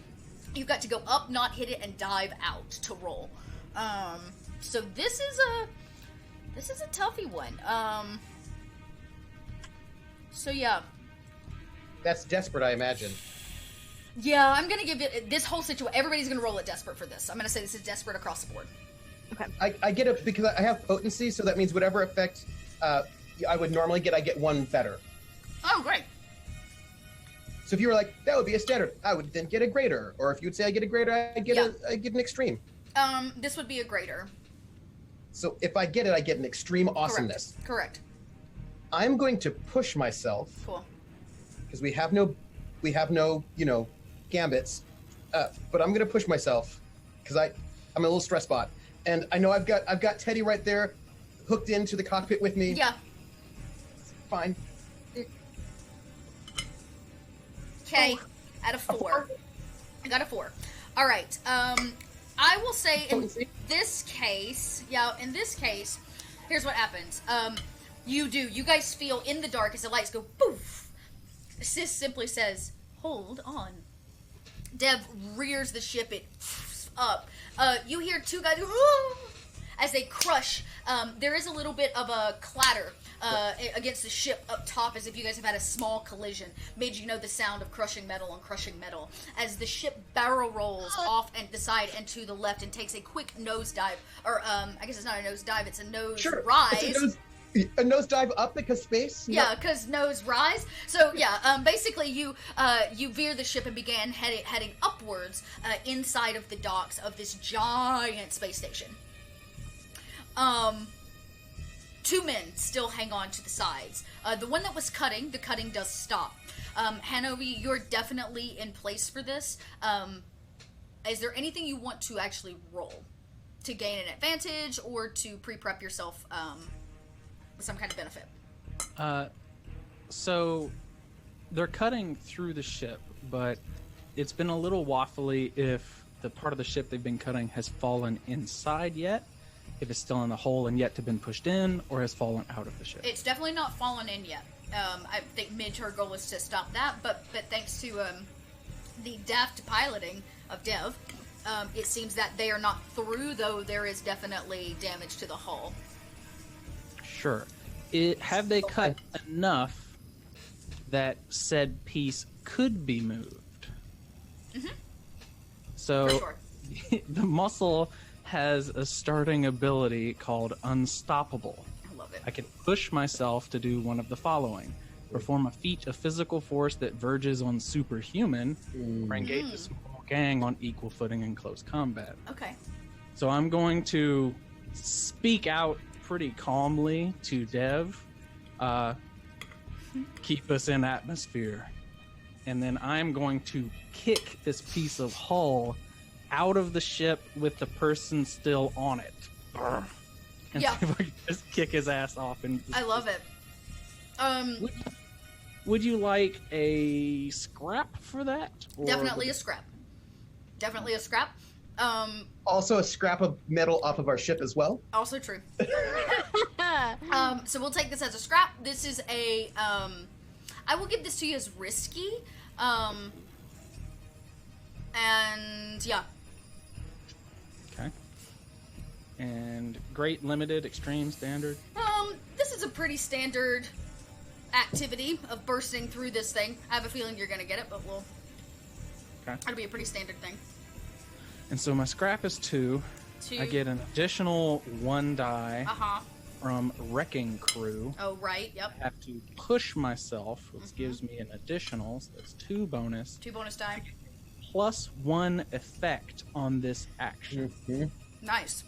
you've got to go up, not hit it, and dive out to roll. So this is a toughy one. So yeah. That's desperate, I imagine. Yeah, I'm gonna give it this whole situation. Everybody's gonna roll it desperate for this. I'm gonna say this is desperate across the board. Okay. I get it because I have potency, so that means whatever effect I would normally get, I get one better. Oh, great. So if you were like, that would be a standard, I would then get a greater. Or if you would say I get a greater, I get an extreme. This would be a greater. So if I get it, I get an extreme awesomeness. Correct. I'm going to push myself. Cool. Because we have no, gambits. But I'm going to push myself because I'm a little stress bot, and I know I've got Teddy right there, hooked into the cockpit with me. Yeah. Fine. Okay. Out of 4. I got a 4. All right. I will say in this case, here's what happens. You guys feel in the dark as the lights go poof. Sis simply says, "Hold on." Dev rears the ship it up. You hear two guys as they crush. There is a little bit of a clatter against the ship up top, as if you guys have had a small collision. Made you know the sound of crushing metal on crushing metal. As the ship barrel rolls off and the side and to the left and takes a quick nosedive. Or, I guess it's not a nosedive, it's a nose rise. A nosedive up because space? Yeah, because nose rise. So yeah, basically you veer the ship and began heading upwards inside of the docks of this giant space station. 2 men still hang on to the sides. The one that was cutting, the cutting does stop. Hanobi, you're definitely in place for this. Is there anything you want to actually roll to gain an advantage or to pre-prep yourself? Some kind of benefit. So they're cutting through the ship, but it's been a little waffly if the part of the ship they've been cutting has fallen inside yet, if it's still in the hole and yet to been pushed in, or has fallen out of the ship. It's definitely not fallen in yet. I think her goal is to stop that, but thanks to the daft piloting of Dev, it seems that they are not through, though there is definitely damage to the hull. Sure. Have they cut enough that said piece could be moved? Mm-hmm. So For sure. the muscle has a starting ability called Unstoppable. I love it. I can push myself to do one of the following. Perform a feat of physical force that verges on superhuman, or engage a small gang on equal footing in close combat. Okay. So I'm going to speak out pretty calmly to Dev, keep us in atmosphere, and then I'm going to kick this piece of hull out of the ship with the person still on it. And Yeah. see if I can just kick his ass off. And I love it. Would you like a scrap for that? Or Definitely a scrap. Definitely a scrap. Also, a scrap of metal off of our ship as well. Also true. So we'll take this as a scrap. This is a, I will give this to you as risky. And yeah. Okay. And great, limited, extreme, standard. This is a pretty standard activity of bursting through this thing. I have a feeling you're gonna get it, but we'll. Okay. It'll be a pretty standard thing. And so my scrap is 2. 2. I get an additional 1 die Uh-huh. from Wrecking Crew. Oh, right. Yep. I have to push myself, which gives me an additional, so that's 2 bonus, 2 bonus die. plus 1 effect on this action. Nice.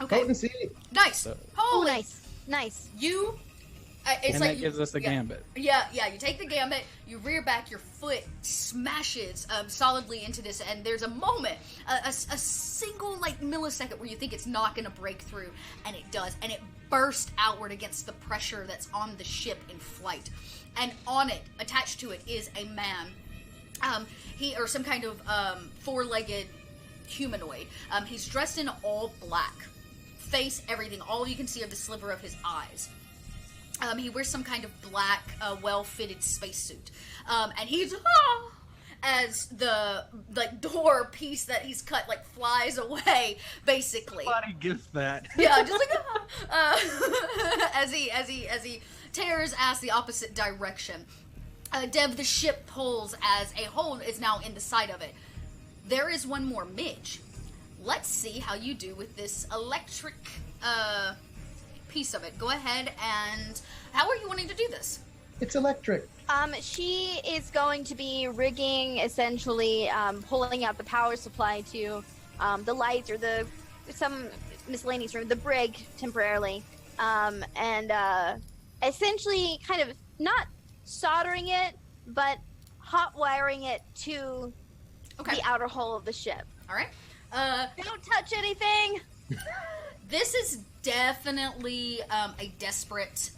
Okay. Potency. Nice. So- Oh, Holy. nice. You. It's And like that gives us a gambit. Yeah. You take the gambit, you rear back, your foot smashes solidly into this, and there's a moment, a single like millisecond where you think it's not going to break through, and it does, and it bursts outward against the pressure that's on the ship in flight, and on it, attached to it, is a man. He or some kind of four-legged humanoid. He's dressed in all black, face, everything. All you can see are the sliver of his eyes. He wears some kind of black, well-fitted spacesuit, and he's as the door piece that he's cut flies away, basically. Somebody gives that. Yeah, just as he tears ass the opposite direction. Dev, the ship pulls as a hole is now in the side of it. There is one more midge. Let's see how you do with this electric piece of it. Go ahead and how are you wanting to do this? It's electric. She is going to be rigging, essentially, pulling out the power supply to the lights or some miscellaneous room, the brig temporarily, and essentially kind of not soldering it, but hot wiring it to the outer hull of the ship. All right. Don't touch anything. This is definitely a desperate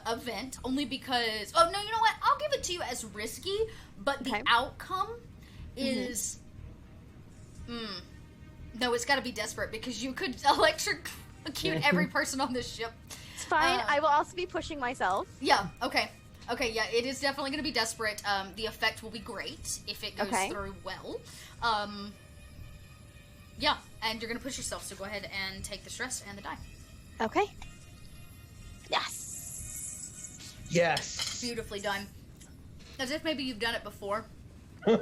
event, only because... Oh, no, you know what? I'll give it to you as risky, but the outcome is... No, it's got to be desperate, because you could electrocute every person on this ship. It's fine. I will also be pushing myself. Yeah, okay. Okay, yeah, it is definitely going to be desperate. The effect will be great if it goes through well. Yeah, and you're going to push yourself, so go ahead and take the stress and the die. Okay. Yes. Yes. Beautifully done. As if maybe you've done it before. You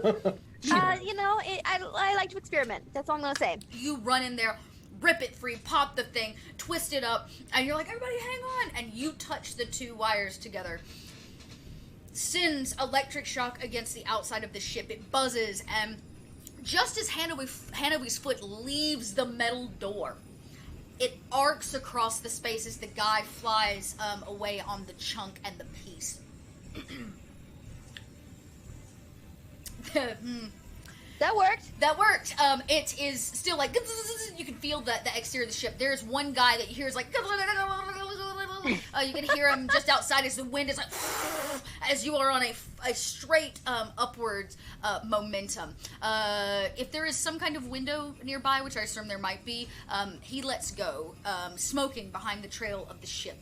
know, I like to experiment. That's all I'm going to say. You run in there, rip it free, pop the thing, twist it up, and you're like, everybody hang on! And you touch the 2 wires together. Sends electric shock against the outside of the ship. It buzzes, and just as Hanabi's foot leaves the metal door, it arcs across the space as the guy flies away on the chunk and the piece. That worked. That worked. It is still like you can feel the exterior of the ship. There's one guy that you hear is like you can hear him just outside as the wind is like as you are on a straight upwards momentum. If there is some kind of window nearby, which I assume there might be, he lets go, smoking behind the trail of the ship.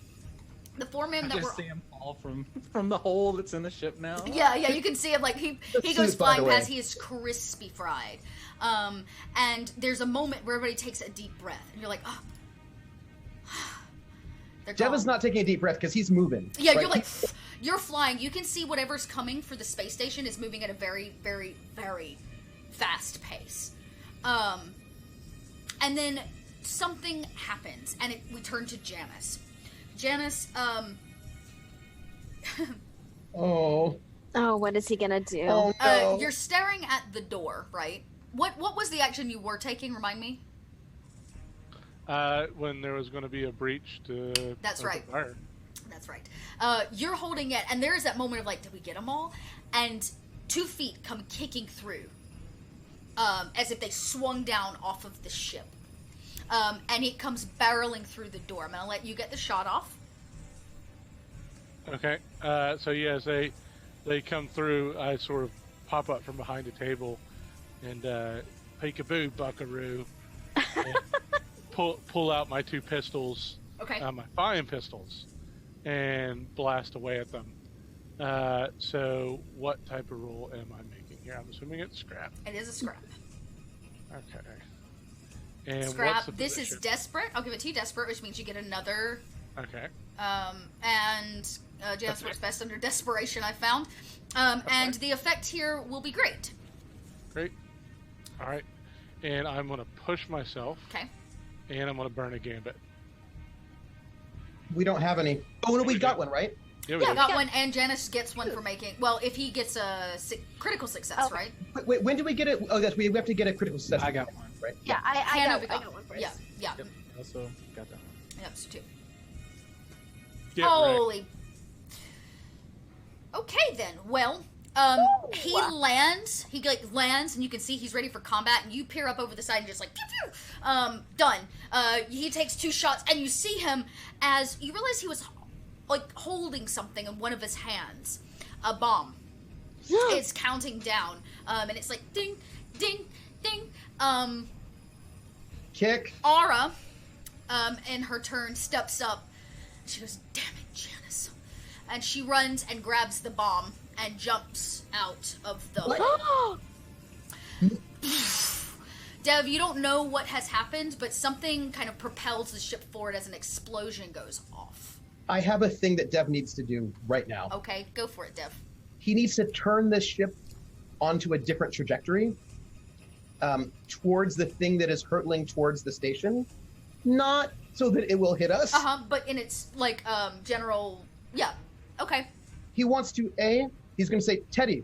The 4 men that were see him fall from the hole that's in the ship now. yeah, you can see him he goes flying past. He is crispy fried, and there's a moment where everybody takes a deep breath, and you're like, oh. Dev is gone. not taking a deep breath because he's moving. Yeah, right? you're like, you're flying. You can see whatever's coming for the space station is moving at a very, very, very fast pace. And then something happens, and we turn to Janice. Janice, Oh. Oh, what is he gonna do? Oh no. you're staring at the door, right? What was the action you were taking? Remind me. When there was going to be a breach to. That's of right. the fire. That's right. You're holding it, and there is that moment of like, did we get them all? And 2 feet come kicking through, as if they swung down off of the ship. And it comes barreling through the door. I'm gonna let you get the shot off. Okay. So yeah, as they come through, I sort of pop up from behind a table and peekaboo, buckaroo, and pull out my 2 pistols, Okay. my fine pistols, and blast away at them. So what type of roll am I making here? I'm assuming it's scrap. It is a scrap. Okay. And Scrap. what's the This is position? desperate. I'll give it to you, desperate, which means you get another. Okay. And Janice works best under desperation, I found. And the effect here will be great. Great. All right. And I'm going to push myself, Okay. and I'm going to burn a gambit. We don't have any. Oh no, we got one, right? Yeah, we Yeah, I do. got one, and Janice gets one for making. Well, if he gets a critical success, Oh. right? Wait, when do we get it? Oh, yes, we have to get a critical success. I got one. Right? Yeah, I Hannah got one first. Yeah, yeah. Yep. Also got that one. Yep, so 2. Get Holy. Okay then. Well, he lands. He lands, and you can see he's ready for combat. And you peer up over the side and just like pew pew. Done. He takes 2 shots, and you see him as you realize he was like holding something in one of his hands, a bomb. It's counting down, and it's like ding, ding, ding. Kick. Aura, in her turn, steps up. She goes, "Damn it, Janice!" And she runs and grabs the bomb and jumps out of the. Dev, you don't know what has happened, but something kind of propels the ship forward as an explosion goes off. I have a thing that Dev needs to do right now. Okay, go for it, Dev. He needs to turn this ship onto a different trajectory, towards the thing that is hurtling towards the station, not so that it will hit us. But in its like general, yeah. Okay. He wants to he's going to say, Teddy,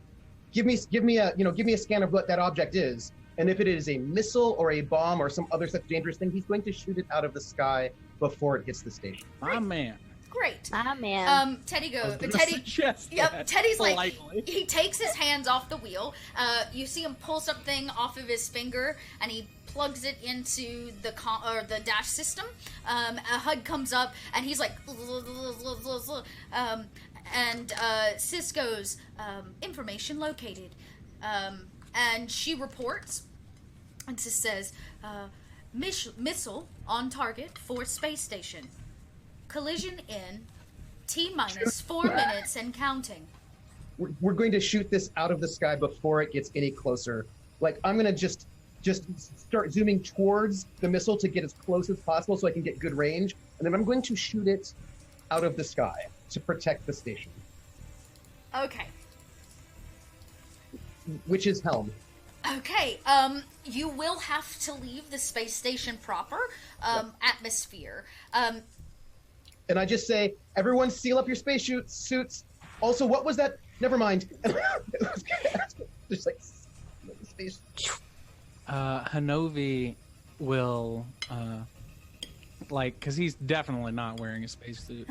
give me a scan of what that object is, and if it is a missile or a bomb or some other such dangerous thing, he's going to shoot it out of the sky before it hits the station. My man. Great. Ah, man. Teddy I goes. was gonna Teddy. suggest Yep. that Teddy's like politely. he takes his hands off the wheel. You see him pull something off of his finger, and he plugs it into the the dash system. A HUD comes up, and he's like, and Sis goes, information located, and she reports, and Sis says, missile on target for space station. Collision in T-4 minutes and counting. We're going to shoot this out of the sky before it gets any closer. Like, I'm going to just start zooming towards the missile to get as close as possible so I can get good range, and then I'm going to shoot it out of the sky to protect the station, Okay. which is Helm. Okay, you will have to leave the space station proper, atmosphere. And I just say, everyone seal up your space suits. Also, what was that? Never mind. Just like, space. Hanovi will, because he's definitely not wearing a spacesuit.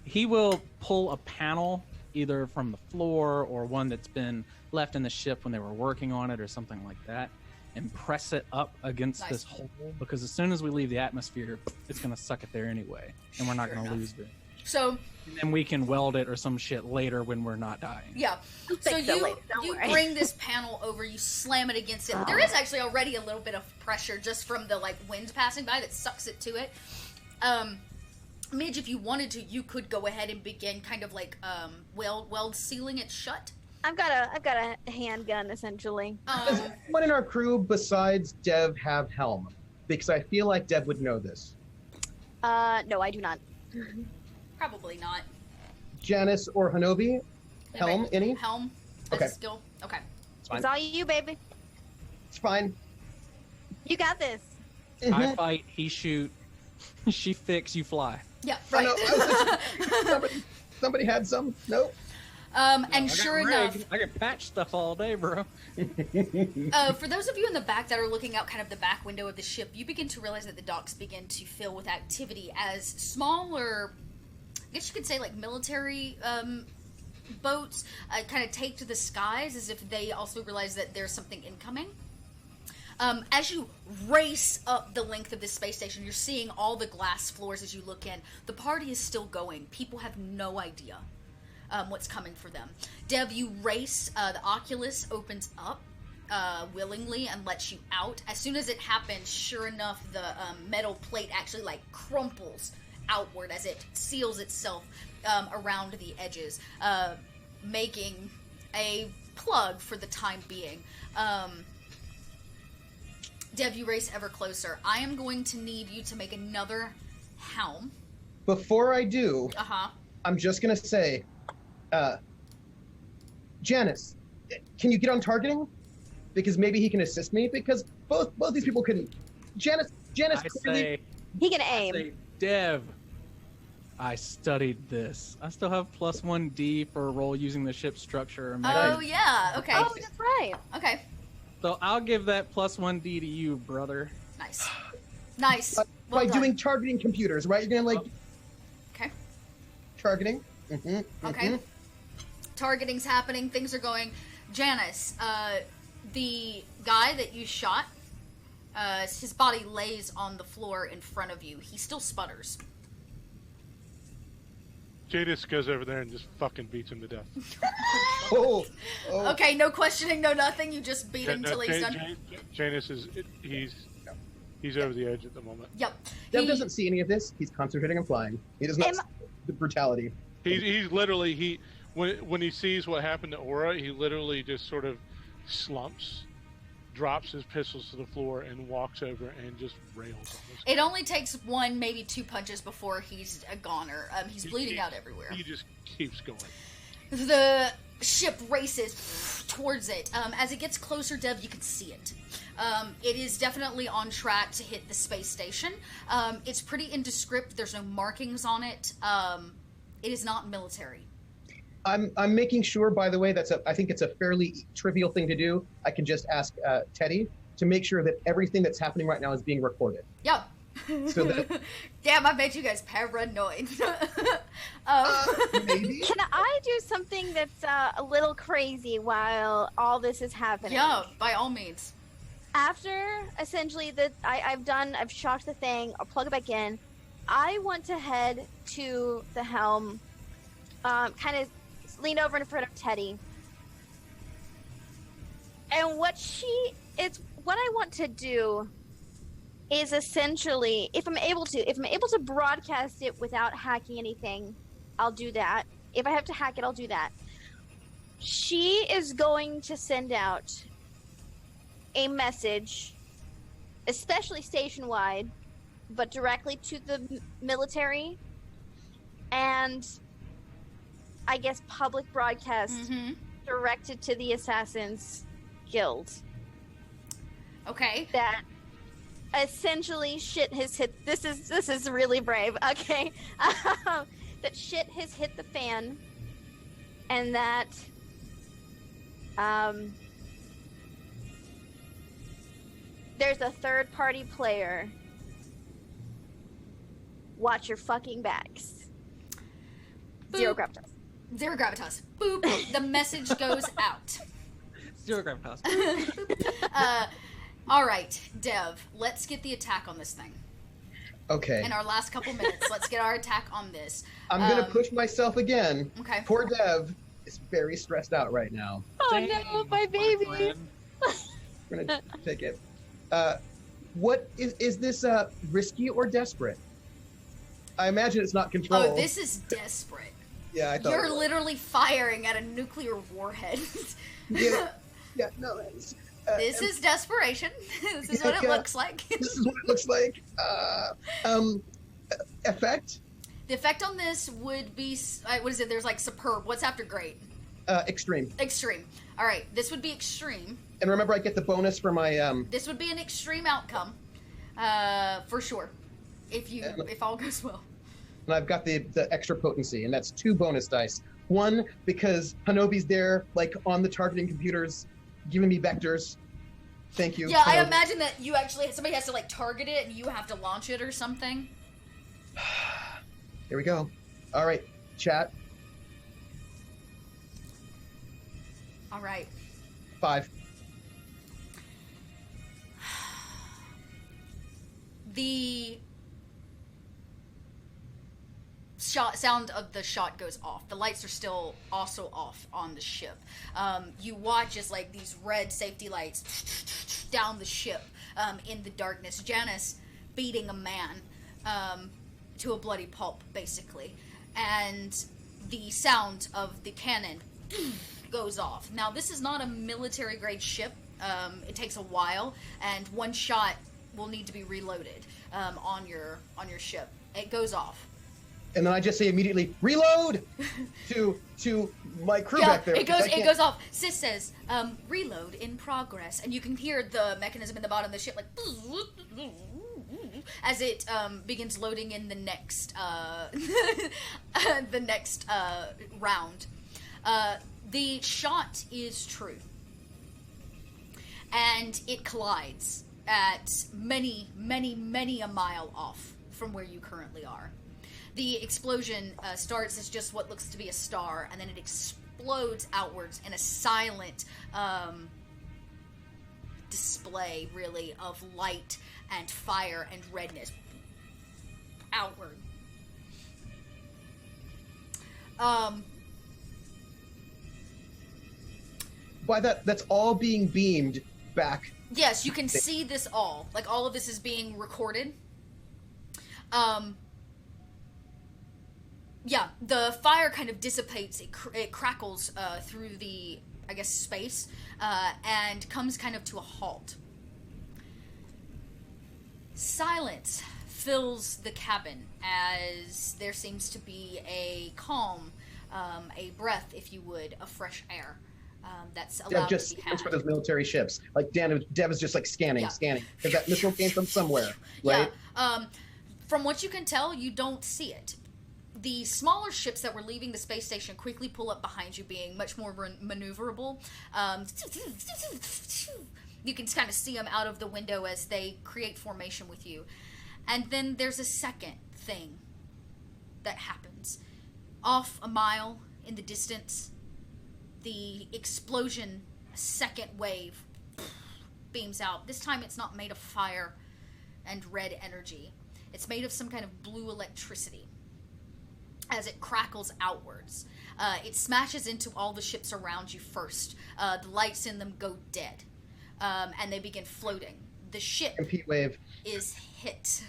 He will pull a panel either from the floor or one that's been left in the ship when they were working on it or something like that, and press it up against Nice. this hole, because as soon as we leave the atmosphere, it's going to suck it there anyway, and we're not Sure going to enough. lose it. So, And then we can weld it or some shit later when we're not dying. yeah. We'll So fix it you later, don't you worry. bring this panel over, you slam it against it. There is actually already a little bit of pressure just from the like wind passing by that sucks it to it. Midge, if you wanted to, you could go ahead and begin kind of like weld sealing it shut. I've got a handgun essentially. Does anyone in our crew besides Dev have Helm? Because I feel like Dev would know this. No, I do not. Probably not. Janice or Hanobi? Helm, any? Helm as Okay. a skill? Okay. It's fine. It's all you, baby. It's fine. You got this. I Mhm. fight, he shoot, she fix, you fly. Yeah, Oh, right. no, I was just- somebody had some? Nope. And sure enough, I can patch stuff all day, bro. for those of you in the back that are looking out kind of the back window of the ship, you begin to realize that the docks begin to fill with activity as smaller, I guess you could say like military boats kind of take to the skies as if they also realize that there's something incoming. As you race up the length of this space station, you're seeing all the glass floors as you look in. The party is still going. People have no idea what's coming for them. Dev, you race. The Oculus opens up willingly and lets you out. As soon as it happens, sure enough, the metal plate actually like crumples outward as it seals itself around the edges, making a plug for the time being. Dev, you race ever closer. I am going to need you to make another helm. Before I do, Uh-huh. I'm just going to say, Janice, can you get on targeting? Because maybe he can assist me, because both these people can... Janice I clearly... say, He can aim. Dev, I studied this. I still have +1D for a roll using the ship's structure. And Oh, yeah. Okay. Oh, that's right. Okay. So I'll give that +1D to you, brother. Nice. Nice. By Well done. doing targeting computers, right? You're going to, like, Okay. targeting. Mm-hmm, Okay. Targeting's happening. Things are going. Janice, the guy that you shot, his body lays on the floor in front of you. He still sputters. Jadis goes over there and just fucking beats him to death. Oh. Okay, no questioning, no nothing. You just beat him till he's done. Jadis is he's over the edge at the moment. Yep. Dev doesn't see any of this. He's concentrating on flying. He does not see the brutality. He's literally when he sees what happened to Aura, he literally just sort of slumps, drops his pistols to the floor, and walks over and just rails on this guy. It only takes one, maybe two punches before he's a goner. He's bleeding out everywhere. He just keeps going. The ship races towards it. As it gets closer, Dev, you can see it. It is definitely on track to hit the space station. It's pretty indescript. There's no markings on it. It is not military. I'm making sure, by the way, I think it's a fairly trivial thing to do. I can just ask Teddy to make sure that everything that's happening right now is being recorded. Yep. So that, Damn, I bet you guys paranoid. maybe? Can I do something that's a little crazy while all this is happening? Yeah, by all means. After essentially I've shocked the thing, I'll plug it back in. I want to head to the helm, kind of lean over in front of Teddy. And what I want to do is essentially, if I'm able to broadcast it without hacking anything, I'll do that. If I have to hack it, I'll do that. She is going to send out a message, especially station-wide, but directly to the military, and I guess public broadcast directed to the Assassins Guild. Okay. That essentially shit has hit. This is really brave. Okay, that shit has hit the fan, and that there's a third-party player. Watch your fucking backs. Boop. Zero gravitas. Zero gravitas. Boop. The message goes out. 0 gravitas. All right, Dev, let's get the attack on this thing. Okay. In our last couple minutes, let's get our attack on this. I'm going to push myself again. Okay. Poor Dev is very stressed out right now. Oh no, my baby. friend. We're going to take it. What is this risky or desperate? I imagine it's not controlled. Oh, this is desperate. Yeah, I thought You're it was. literally firing at a nuclear warhead. Yeah, no, it's, This is desperation. This is what it Yeah. looks like. this is what it looks like. Effect? The effect on this would be, what is it? There's like superb. What's after great? Extreme. Extreme. All right, this would be extreme. And remember, I get the bonus for my. This would be an extreme outcome, for sure, if all goes well. And I've got the extra potency, and that's 2 bonus dice. 1 because Hanobi's there, like on the targeting computers, giving me vectors. Thank you. Yeah, I Hanobi. imagine that somebody has to like target it, and you have to launch it or something. Here we go. All right, chat. All right. 5. The sound of the shot goes off. The lights are still also off on the ship. You watch as like these red safety lights down the ship in the darkness. Janice beating a man to a bloody pulp, basically. And the sound of the cannon goes off. Now, this is not a military-grade ship. It takes a while, and one shot will need to be reloaded on your ship. It goes off. And then I just say immediately, reload! to my crew back there. It goes off. Sis says, reload in progress. And you can hear the mechanism in the bottom of the ship, like, as it begins loading in the next round. The shot is true. And it collides at many, many, many a mile off from where you currently are. The explosion starts as just what looks to be a star, and then it explodes outwards in a silent display, really, of light and fire and redness outward. By that's all being beamed back. Yes, you can see this all. Like, all of this is being recorded. Yeah, the fire kind of dissipates. It crackles through the, I guess, space, and comes kind of to a halt. Silence fills the cabin as there seems to be a calm, a breath, if you would, of fresh air. That's allowed Dev just to be had. for those military ships. Like Dev is just like scanning. Because that missile came from somewhere, right? Yeah. From what you can tell, you don't see it. The smaller ships that were leaving the space station quickly pull up behind you, being much more maneuverable. You can kind of see them out of the window as they create formation with you. And then there's a second thing that happens. Off a mile in the distance, the explosion, a second wave, beams out. This time it's not made of fire and red energy. It's made of some kind of blue electricity. As it crackles outwards, it smashes into all the ships around you first. The lights in them go dead, and they begin floating. The ship wave is hit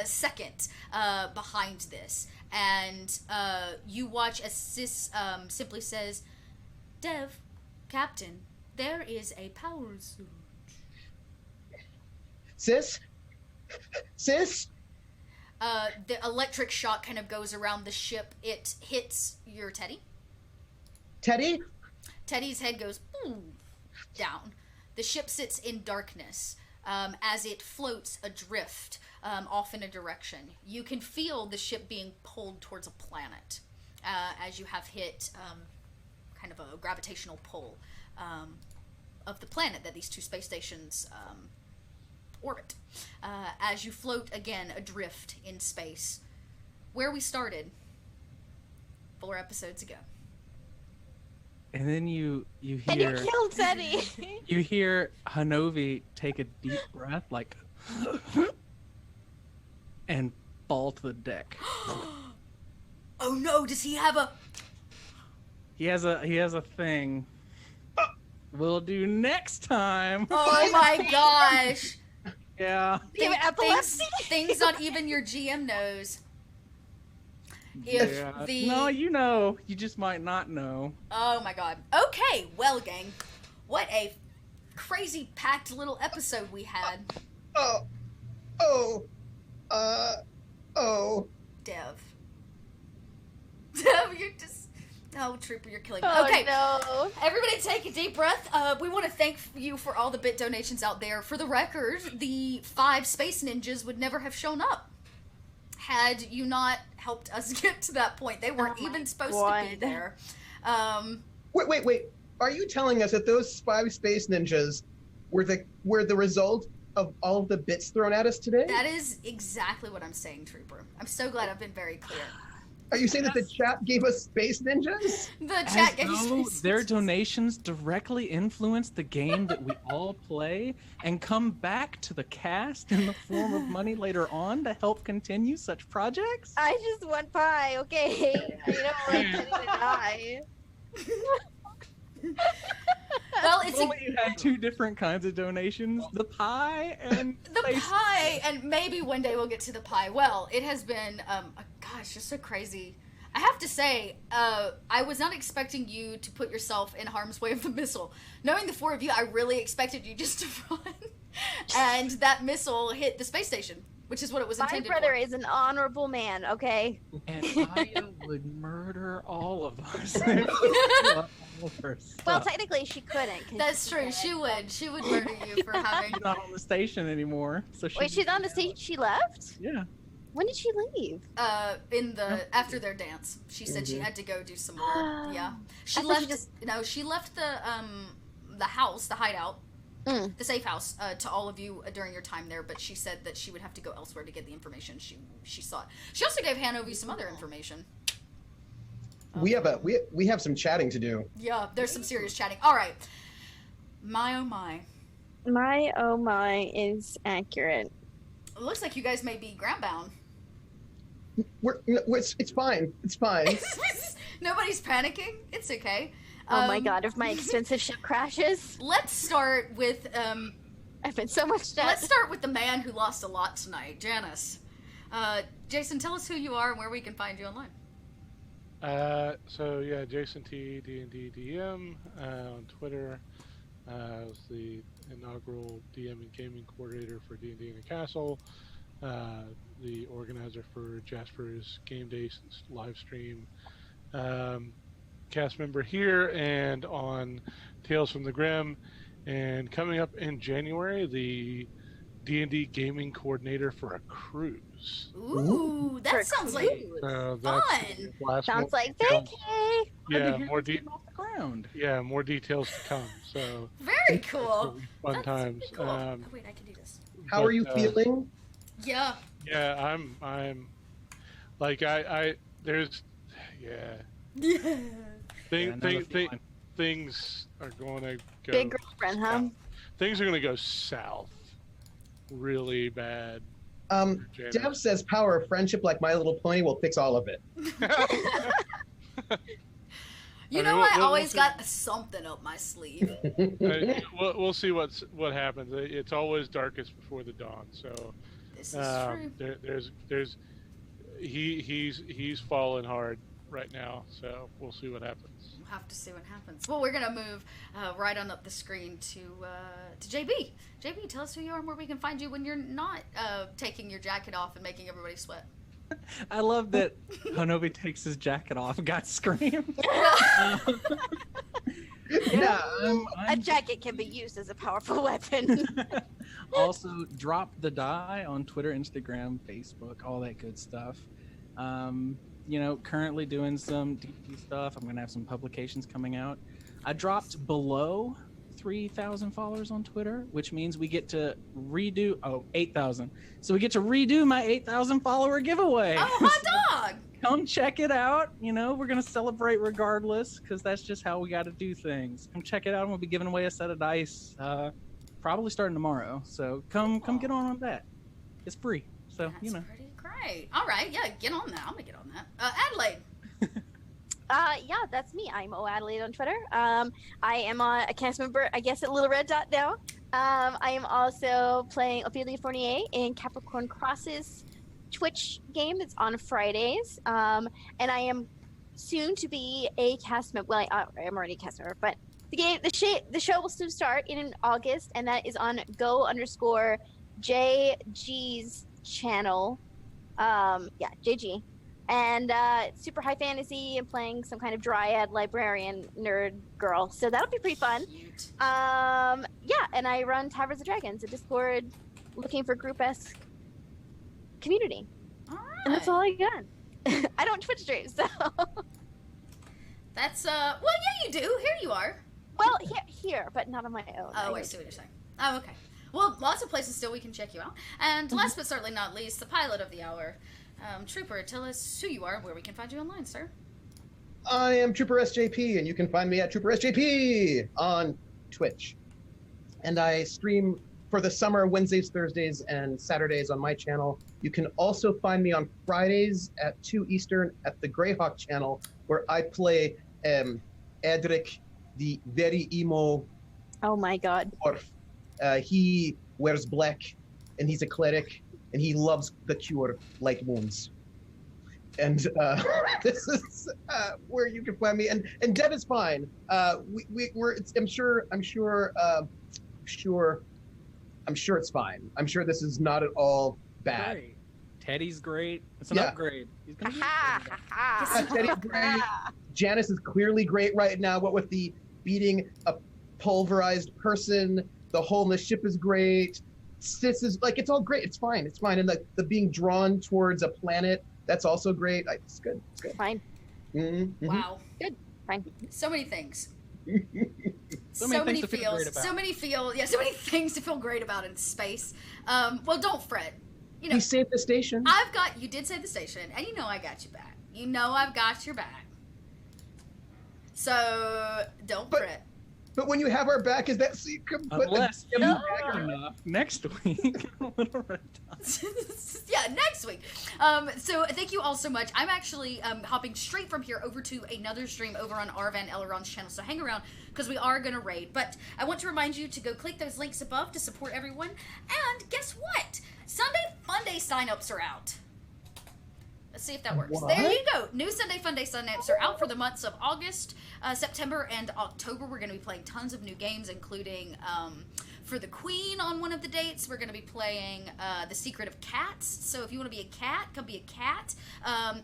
second behind this, and you watch as Sis simply says, "Dev, Captain, there is a power surge." Sis? The electric shock kind of goes around the ship. It hits your Teddy. Teddy? Teddy's head goes down. The ship sits in darkness as it floats adrift off in a direction. You can feel the ship being pulled towards a planet as you have hit kind of a gravitational pull of the planet that these two space stations orbit. As you float again adrift in space, where we started 4 episodes ago. And then you hear... And you killed Teddy! You hear Hanovi take a deep breath, like... and fall to the deck. Oh no, does he have a... He has a thing. We'll do next time. Oh my gosh! Yeah. Give it epilepsy? Things not even your GM knows. If the... No, you know. You just might not know. Oh my god. Okay, well, gang. What a crazy packed little episode we had. Oh. Dev. Dev, you're just... Oh, Trooper, you're killing me. Oh, Okay. no. Everybody take a deep breath. We want to thank you for all the bit donations out there. For the record, the 5 space ninjas would never have shown up had you not helped us get to that point. They weren't even supposed to be there. Wait. Are you telling us that those 5 space ninjas were the result of all of the bits thrown at us today? That is exactly what I'm saying, Trooper. I'm so glad I've been very clear. Are you saying that the chat gave us space ninjas? The chat gave though space their ninjas. donations directly influence the game that we all play and come back to the cast in the form of money later on to help continue such projects? I just want pie, okay? I don't like to die. Well, it's Well, you had 2 different kinds of donations, the pie and the pie, and maybe one day we'll get to the pie. Well, it has been, gosh, just so crazy. I have to say, I was not expecting you to put yourself in harm's way of the missile. Knowing the 4 of you, I really expected you just to run, and that missile hit the space station, which is what it was My intended brother for. is an honorable man, okay? And Aya would murder all of us. Well, technically she couldn't. 'cause That's she's true. dead. She would murder you for having. She's not on the station anymore. So Wait, she's on the stage? She left? Yeah. When did she leave? After their dance, she said she had to go do some more. Yeah, she I thought left. she just- No, she left the house, the hideout, the safe house, to all of you during your time there. But she said that she would have to go elsewhere to get the information she sought. She also gave Hanover some other information. We have some chatting to do. Yeah, there's some serious chatting. All right, my oh my. My oh my is accurate. It looks like you guys may be groundbound. It's fine. It's fine. Nobody's panicking. It's okay. Oh my god, if my expensive ship crashes, Let's start with I've been so much debt. let's start with the man who lost a lot tonight, Janice. Jason, tell us who you are and where we can find you online. So yeah, Jason T D&D DM on Twitter. I was the inaugural DM and gaming coordinator for D&D in a Castle. The organizer for Jasper's Game Day live stream. Cast member here and on Tales from the Grim. And coming up in January, the D&D gaming coordinator for a cruise. Ooh, that For a sounds like cruise. So Fun. last Sounds more like details- vacay. Yeah, Hear more it's de- getting off the ground. yeah, more details to come. So very cool. it'll be fun That's times. pretty cool. Oh, wait, I can do this. How are you but, feeling? Yeah. Yeah, I'm like I there's yeah. Yeah. Thing, I know thing, the thing, feeling. things are going to go. Big girlfriend, huh? south. Things are going to go south, really bad. Janice. Dev says power of friendship like My Little Pony will fix all of it. You I know, mean, I we'll always see. got something up my sleeve. We'll see what happens. It's always darkest before the dawn. So This is true. there's he's falling hard right now. So we'll see what happens. We'll have to see what happens. Well, we're gonna move right on up the screen to JB. JB, tell us who you are and where we can find you when you're not taking your jacket off and making everybody sweat. I love that Hanobi takes his jacket off. God screamed. Yeah, A I'm jacket can be used as a powerful weapon. also drop the die on Twitter, Instagram, Facebook, all that good stuff. Currently doing some D&D stuff. I'm gonna have some publications coming out. I dropped below 3,000 followers on Twitter, which means we get to redo 8,000. So we get to redo my 8,000 follower giveaway. Oh, hot dog! Come check it out. We're gonna celebrate regardless, because that's just how we got to do things. Come check it out, and we'll be giving away a set of dice, probably starting tomorrow. So come get on that. It's free. So That's pretty great. All right, yeah, get on that. I'm gonna get on that. Adelaide. Yeah, that's me. I'm O Adelaide on Twitter. I am a cast member, I guess, at Little Red Dot now. I am also playing Ophelia Fournier in Capricorn Cross's Twitch game that's on Fridays. And I am soon to be a cast member. Well, I'm already a cast member, but the show will soon start in August, and that is on Go_JG's channel. Yeah, JG. And super high fantasy and playing some kind of dryad librarian nerd girl. So that'll be pretty fun. Cute. Yeah, and I run Taverns of Dragons, a Discord looking for group-esque community. All And that's right. all I got. I don't Twitch stream, so. That's well, yeah, you do. Here you are. Well, here, but not on my own. Oh, I see what you're saying. Oh, okay. Well, lots of places still we can check you out. And last but certainly not least, the pilot of the hour. Trooper, tell us who you are and where we can find you online, sir. I am Trooper SJP, and you can find me at Trooper SJP on Twitch. And I stream for the summer Wednesdays, Thursdays, and Saturdays on my channel. You can also find me on Fridays at 2 Eastern at the Greyhawk channel, where I play Edric, the very emo Oh my god. dwarf. He wears black, and he's a cleric, and he loves the cure like moons. And this is where you can find me. And Dev is fine. We're. I'm sure it's fine. I'm sure this is not at all bad. Great. Teddy's great. It's an Yeah. upgrade. He's gonna be Ha great. ha ha. Teddy's great. Janice is clearly great right now. What with the beating a pulverized person, the hole in the ship is great. Sis is like, it's all great. It's fine. It's fine. And the being drawn towards a planet, that's also great. It's good. It's good. Fine. Mm-hmm. Wow. Good. Fine. So many things. So many things to feel feels. great about. So many things to feel great about in space. Well, don't fret. You know, He saved the station. you did say the station, and you know I got you back. You know I've got your back. So don't fret. But when you have our back, is that so you can put Unless the you dagger? enough next week. A little red dot. Yeah, next week. So thank you all so much. I'm actually hopping straight from here over to another stream over on Arvan Eleron's channel, so hang around because we are going to raid. But I want to remind you to go click those links above to support everyone. And guess what? Sunday Funday signups are out. Let's see if that works. What? There you go. New Sunday Funday signups are out for the months of August, September, and October. We're going to be playing tons of new games, including for the Queen on one of the dates. We're going to be playing The Secret of Cats. So if you want to be a cat, come be a cat.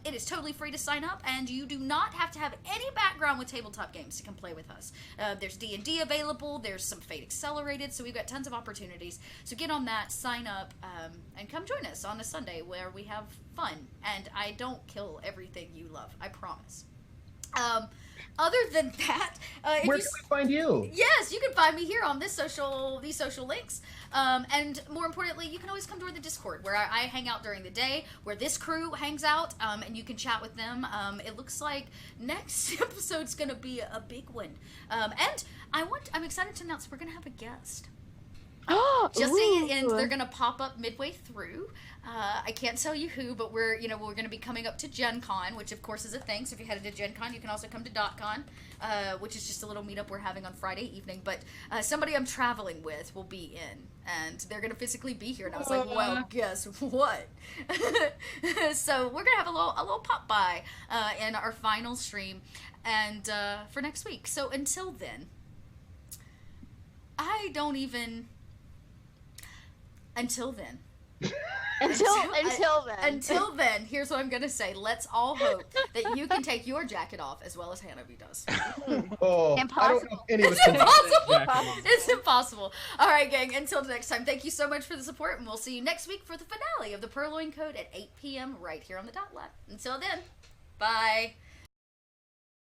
It is totally free to sign up, and you do not have to have any background with tabletop games to come play with us. There's D&D available. There's some Fate Accelerated, so we've got tons of opportunities. So get on that, sign up, and come join us on a Sunday where we have fun. And I don't kill everything you love. I promise. Other than that, Where can we find you? yes, you can find me here on these social links. And more importantly, you can always come to the Discord where I hang out during the day, where this crew hangs out, and you can chat with them. It looks like next episode's going to be a big one. And I'm excited to announce we're going to have a guest. Just saying, and they're gonna pop up midway through. I can't tell you who, but we're gonna be coming up to Gen Con, which of course is a thing. So if you're headed to Gen Con, you can also come to .con, which is just a little meetup we're having on Friday evening. But somebody I'm traveling with will be in, and they're gonna physically be here. And I was like, well, guess what? So we're gonna have a little pop by in our final stream, and for next week. So until then, I don't even. Until then. Until then, here's what I'm gonna say. Let's all hope that you can take your jacket off as well as Hanobi does. Oh, Impossible. I don't know if any of us It's can. impossible. It's impossible. All right, gang. Until next time, thank you so much for the support, and we'll see you next week for the finale of the Purloin Code at 8 p.m. right here on the dot lab. Until then, bye.